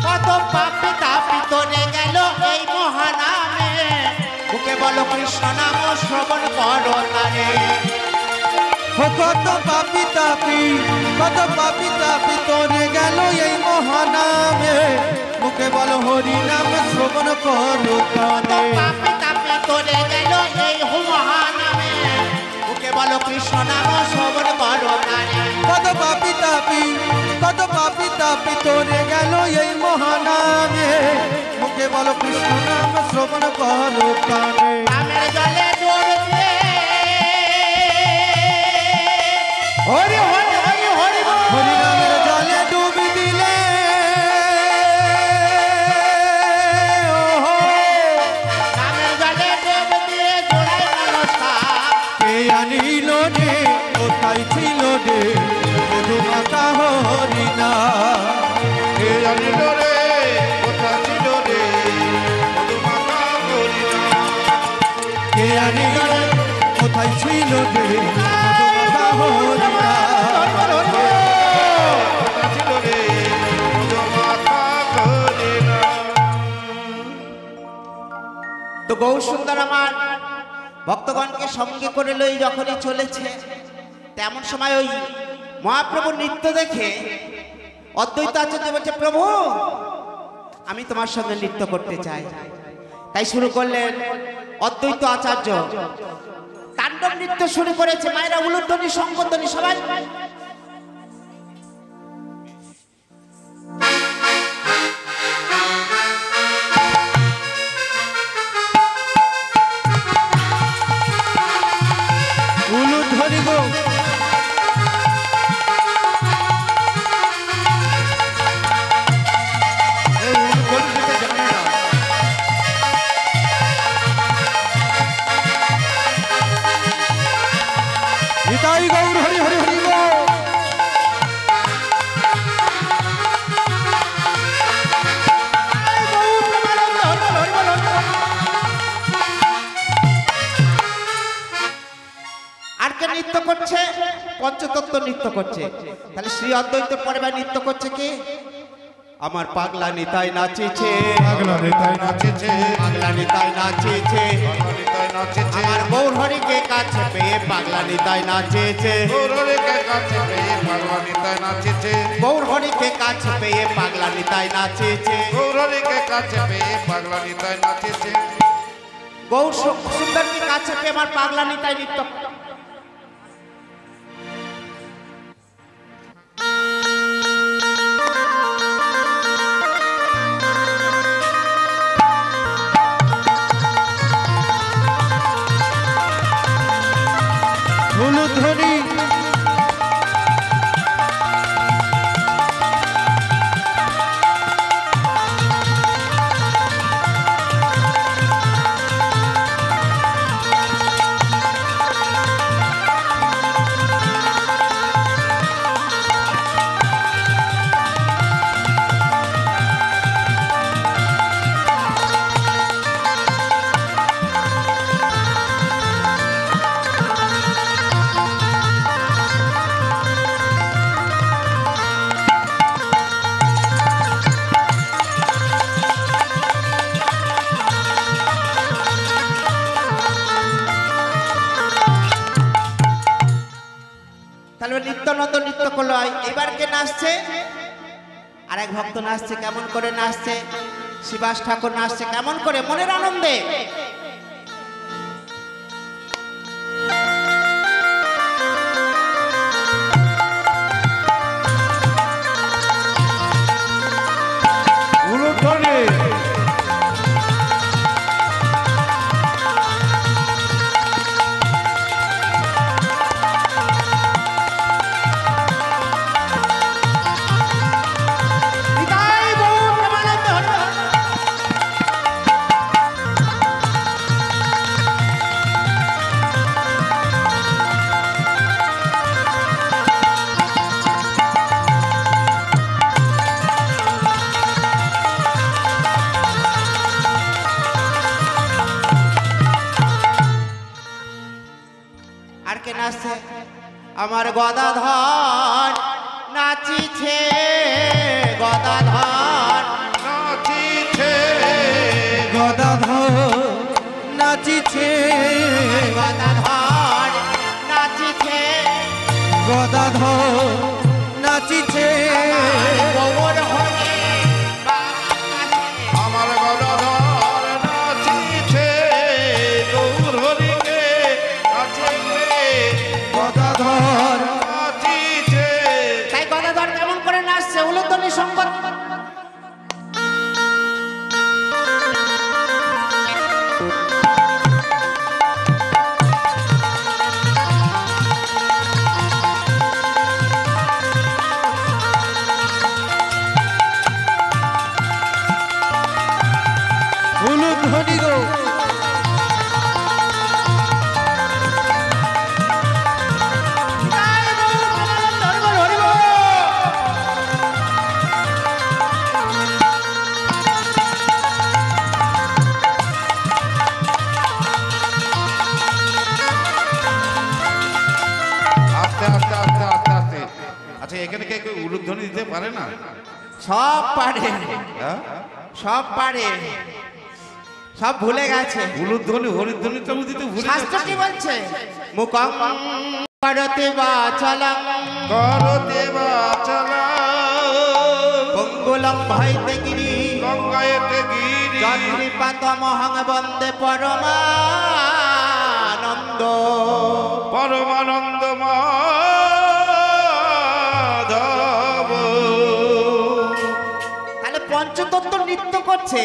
কত পাপি তাপি তোরে গেল এই মহানামে বুকে বলো কৃষ্ণ নাম শ্রবণ করো তারে কত পাপি তাপি তোরে গেল এই মহানামে মুখে বলো হরি নাম শ্রবণ করো কত তারে পাপি তাপি তোরে গেল এই মহানামে বুকে বলো কৃষ্ণ নাম শ্রবণ করো তারে কত পাপি তাপি তোরে গেল এই মহানামে মুখে বলো কৃষ্ণ নাম শ্রবণ করো তারে নামের জলে ডুববে হরি হরি হরি হরি হরি নামের জলে ডুবি দিলে নামের জলে ডুববে জোড়াই মনসা কে আনিল রে কোথায় ছিল রে মধু মাতা হরি না কে জানিল রে কোথা ছিল রে মধুমাতা হরিনা কে আনিল রে কোথায় ছিল রে মধু মাতা হরি না কোথা ছিল রে মধুমাতা হরিনা তো গৌর সুন্দর আমার ভক্তগণকে সঙ্গে করে লই যখনই চলেছে তেমন সময় ওই মহাপ্রভুর নৃত্য দেখে অদ্বৈত আচার্য বলছে প্রভু আমি তোমার সঙ্গে নৃত্য করতে চাই তাই শুরু করলেন অদ্বৈত আচার্য তাণ্ডব নৃত্য শুরু করেছে মায়েরা উলুধ্বনি শঙ্খধ্বনি সবাই উলুধ্বনি গো এই উলুধ্বনি যেটা জানে না নিতাই গৌর হরি হরি হরি গো আর কে নৃত্য করছে পঞ্চতত্ত্ব নৃত্য করছে তাহলে শ্রী অদ্বৈত পরিবার নৃত্য করছে কি আমার পাগলা নিতাই নাচিছে পাগলা নিতাই নাচেছে পাগলা নিতাই নাচিছে পাগলা নিতাই নাচেছে আমার গৌর হরিকে কাছে পেয়ে পাগলা নিতাই নাচেছে গৌররেকে কাছে পেয়ে পাগলা নিতাই নাচেছে গৌর হরিকে কাছে পেয়ে পাগলা নিতাই নাচেছে গৌররেকে কাছে পেয়ে পাগলা নিতাই নাচেছে গৌর সুন্দরকে কাছে পেয়ে আমার পাগলা নিতাই নৃত্য উলুধ্বনি তাহলে নিত্যানন্দ নৃত্য করলো এবার কে নাচছে আর এক ভক্ত নাচছে কেমন করে নাচছে শিবাস ঠাকুর নাচছে কেমন করে মনের আনন্দে উলুধ্বনি কে নাচছে? আমার গদাধর নাচিছে, গদাধর নাচিছে, গদাধর নাচিছে, গদাধর নাচিছে, গদাধর নাচিছে, গোবর হয়ে আমার গদাধর নাচিছে, গৌর হরিকে নাচিছে, গদাধর নাচিছে। তাই গদাধর কেমন করে নাচছে? উলুধ্বনি সংবাদ উলুধ্বনি গো। আস্তে আস্তে আস্তে আস্তে আস্তে। আচ্ছা এখানে কে কেউ উলুধ্বনি দিতে পারে না? সব পারে, হ্যাঁ? সব পারে, সব ভুলে গেছে। উলুধ্বনি হরিধ্বনি তো দিতে ভুলে শাস্ত্র কি বলছে? মুখং করতে বাচলং করতে বাচলা পঙ্গুলং ভয়তে গিরি গঙ্গায়তে গিরি চন্দ্রিপাতমহং বন্দে পরমানন্দ। পরমানন্দ মাধব। তাহলে পঞ্চতত্ত্ব নৃত্য করছে।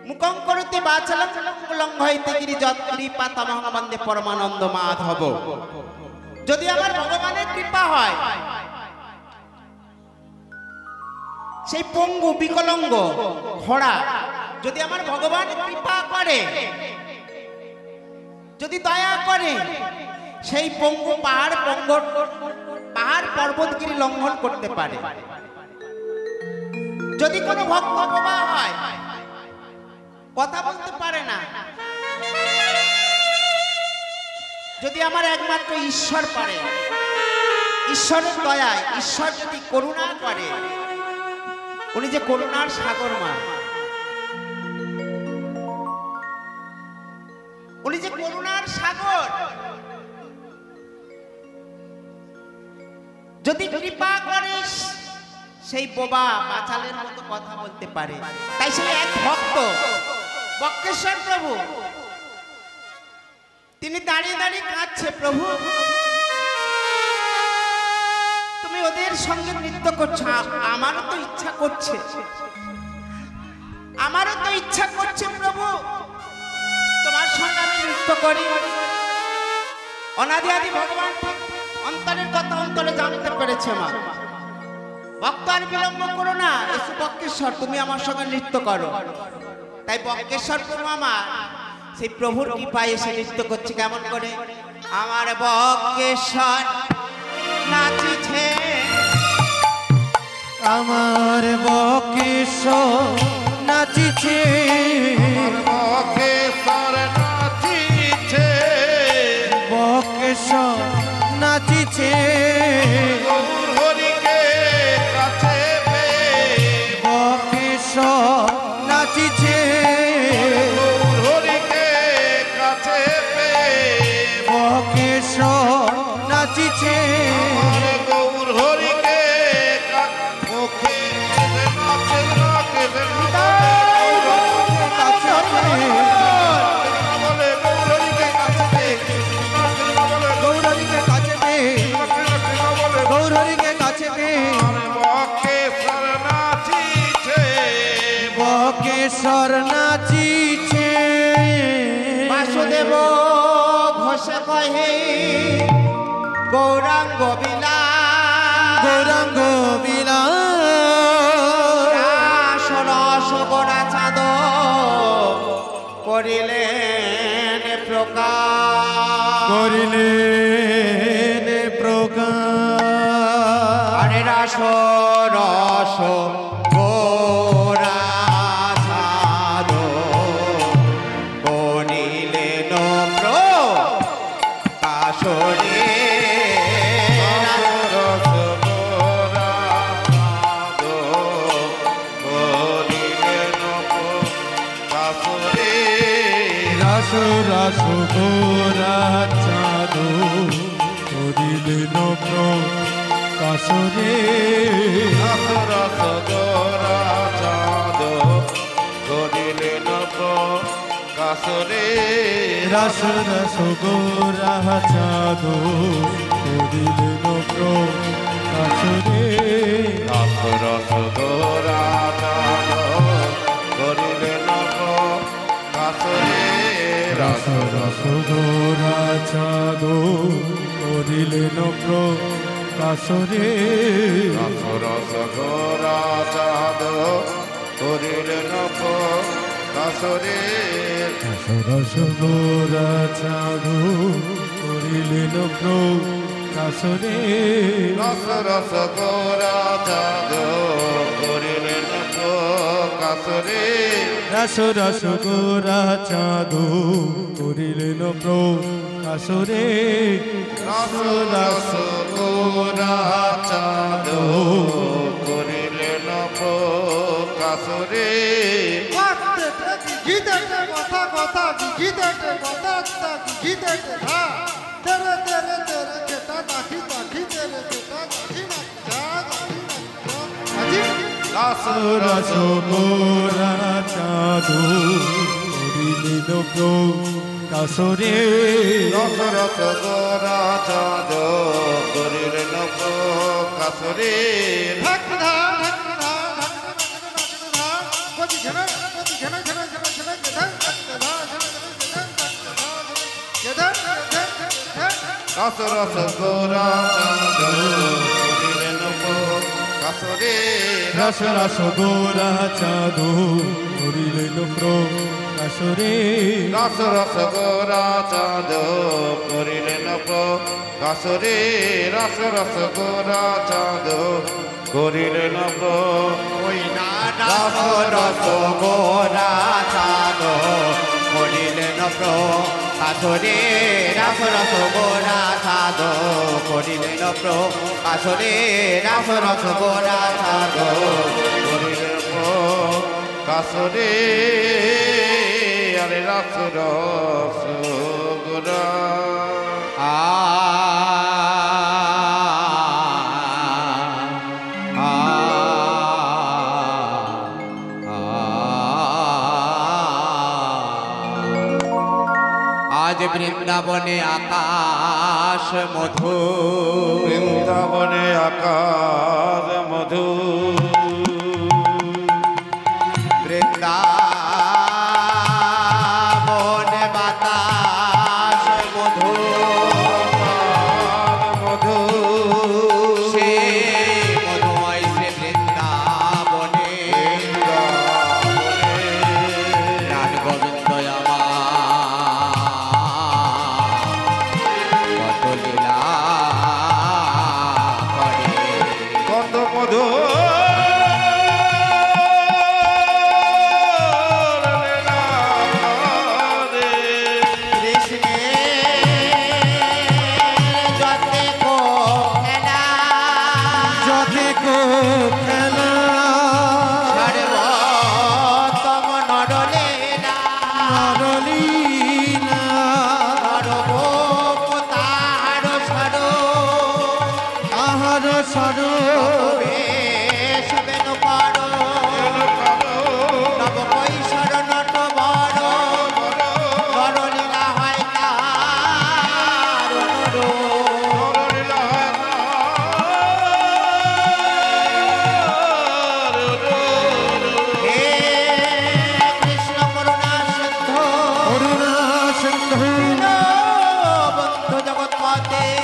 মুখং করতে বাচলং পঙ্গুলং ভয়তে গিরি চন্দ্রিপাতমহং বন্দে পরমানন্দ মাধব। যদি আমার ভগবানের কৃপা হয়, সেই পঙ্গু বিকলঙ্গ খোড়া যদি আমার ভগবান কৃপা করে, যদি দয়া করে, সেই পঙ্গু পাহাড় পর্বতগিরি লঙ্ঘন করতে পারে। যদি কোনো ভক্ত বোবা হয়, কথা বলতে পারে না, যদি আমার একমাত্র ঈশ্বর পারে, ঈশ্বরের দয়ায়, ঈশ্বর যদি করুণা করে, উনি যে করুণার সাগর মা, উনি যে করুণার সাগর, যদি কৃপা করিস, সেই বোবা বাচালের মতো কথা বলতে পারে। তাই সেই এক ভক্ত বক্রেশ্বর প্রভু, তিনি দাঁড়িয়ে দাঁড়িয়ে কাঁদছে, প্রভু তুমি ওদের সঙ্গে নৃত্য করছো, আমারও তো ইচ্ছা করছে, আমারও তো ইচ্ছা করছে প্রভু তোমার সঙ্গে আমি নৃত্য করি। অনাদি আদি ভগবান অন্তরের কথা অন্তরে জানতে পেরেছে মা। ভক্ত আর বিলম্ব করো না, এসো বক্রেশ্বর তুমি আমার সঙ্গে নৃত্য করো। তাই বক্রেশ্বর প্রভু আমার সেই প্রভুর কৃপায় এসে নৃত্য করছে। কেমন করে? আমার বক্রেশ্বর নাচিছে, আমার বক্রেশ্বর নাচিছে, বক্রেশ্বর নাচিছে, বক্রেশ্বর নাচিছে, গৌর হরিকে কাছে পেয়ে, বক্রেশ্বর নাচিছে, গৌর হরিকে কাছে পেয়ে, বক্রেশ্বর নাচিছে, আমার গৌর হরিকে মুখে নাচে নাচে কাছে বলে গৌর হরিকে কাছে পেয়ে, বলে গৌরীকে কাছে পেয়ে, বলে গৌরীকে কাছে পেয়ে, বক্রেশ্বর নাচিছে, বক্রেশ্বর নাচিছে। বাসুদেব ঘোষ কহে গৌরাঙ্গ বিলা, গৌরাঙ্গ বিলাস, রাস রস গোড়া চাঁদ করিলেন প্রকাশ, করিলেন প্রকাশ। আরে রাস রস গোড়া চাঁদ করিলেন প্রকাশ। কাসরে রাস রাস গোরা চাঁদো করিলে নগ্ন কাসরে রাস রাস গোরা চাঁদো করিলে নগ্ন কাসরে রাস রাস গোরা চাঁদো করিলে নগ্ন কাসরে রস গোরা চাঁদো করিলে নগ্ন কাসরে রস রস গোরা চাঁদ করিলে নগ্ন কাসরে রস রস গোরা চাঁদো করিলে নগ্ন কাসরে রস রস গোরা চাঁদ করিলে নগ্ন কাসরে গীতাতে কথা কথা গীতাতে কথা গীতাতে ধা তেরে তেরে তেরে কেটা দাখি দাখি তেরে কেটা দাখি না আজি রস রস গোরা চাঁদো করিলে নগ্ন কাসরে রস রস গোরা চাঁদ করিলে নগ্ন কাসরে ঢাক ধা ঢাক ধা ধা গতি ঝনা গতি ঝনা ঝনা ঝনা ঝনা কেধা কেধা কেধা কেধা রস রস গোরা চাঁদ করিলে নগ্ন কাসরে রস রস গোরা চাঁদো করিলে নগ্ন কাসরে রস রস গোরা চাঁদ করিলে নগ্ন কাসরে রস রস গোরা চাঁদ করিলে নগ্ন ওই না রস রস গোরা চাঁদ করিলে নগ্ন কাসরে রস রস গোরা চাঁদ করিলে নগ্ন কাসরে রস রস গোরা চাঁদ করিলে নগ্ন কাসরে আরে রস রস গোরা আজ বৃন্দাবনে আকাশ মধু বৃন্দাবনে আকাশ মধু বৃন্দাবনে বাতাস মধু মধু সে মধুময় সে বৃন্দাবনে প্রাণ গোবিন্দ আমার কত লীলা করে কত মধু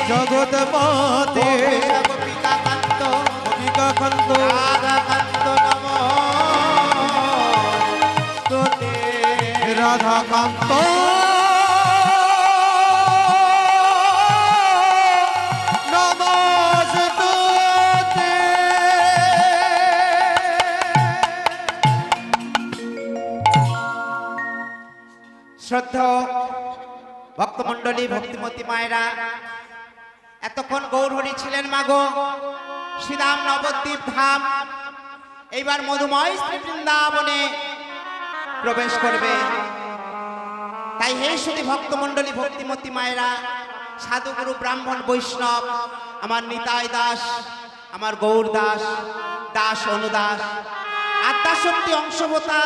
জগৎ পথে গোপিকা কান্ত গোপিকা কান্ত রাধা কান্ত নম স্তুতে রাধা কান্ত নমস্তুতে। শ্রদ্ধা ভক্তমণ্ডলী মণ্ডলী ভক্তিমতী মায়েরা, এতক্ষণ গৌরহরি ছিলেন মাগো শ্রীধাম নবদ্বীপ ধাম, এইবার মধুময় শ্রী বৃন্দাবনে প্রবেশ করবে। তাই হে শুধু ভক্তমণ্ডলী ভক্তিমতী মায়েরা, সাধুগুরু ব্রাহ্মণ বৈষ্ণব, আমার নিতাই দাস, আমার গৌর দাস, দাস অনুদাস, আত্মাশক্তি অংশবতা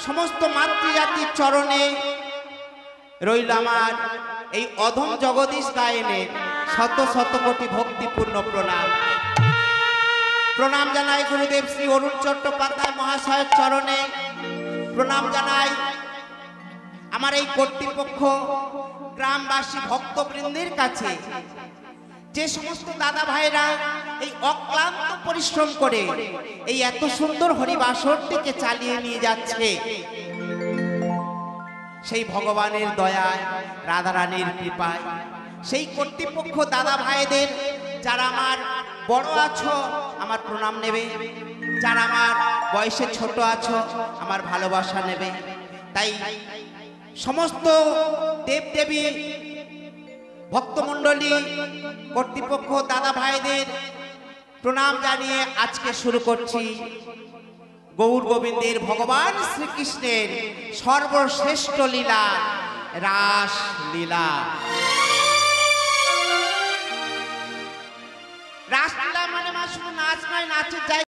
সমস্ত মাতৃজাতির চরণে রইল আমার এই অধম জগদীশ গায়েনের শত শত কোটি ভক্তিপূর্ণ প্রণাম। প্রণাম জানাই গুরুদেব শ্রী অরুণ চট্টোপাধ্যায় মহাশয়ের চরণে, প্রণাম জানাই আমার এই কর্তৃপক্ষ, গ্রামবাসী ভক্তবৃন্দের কাছে, যে সমস্ত দাদা ভাইরা এই অক্লান্ত পরিশ্রম করে এই এত সুন্দর হরিবাসরটিকে চালিয়ে নিয়ে যাচ্ছে। সেই ভগবানের দয়ায়, রাধারানীর কৃপায়, সেই কর্তৃপক্ষ দাদা ভাইদের, যারা আমার বড় আছো আমার প্রণাম নেবে, যারা আমার বয়সে ছোট আছো আমার ভালোবাসা নেবে। তাই সমস্ত দেবদেবী ভক্তমণ্ডলী কর্তৃপক্ষ দাদা ভাইদের প্রণাম জানিয়ে আজকে শুরু করছি গৌর গোবিন্দের ভগবান শ্রীকৃষ্ণের সর্বশ্রেষ্ঠ লীলা, রাস লীলা। রাসলীলা মানে শুধু নাচ নয়, নাচের জায়গা।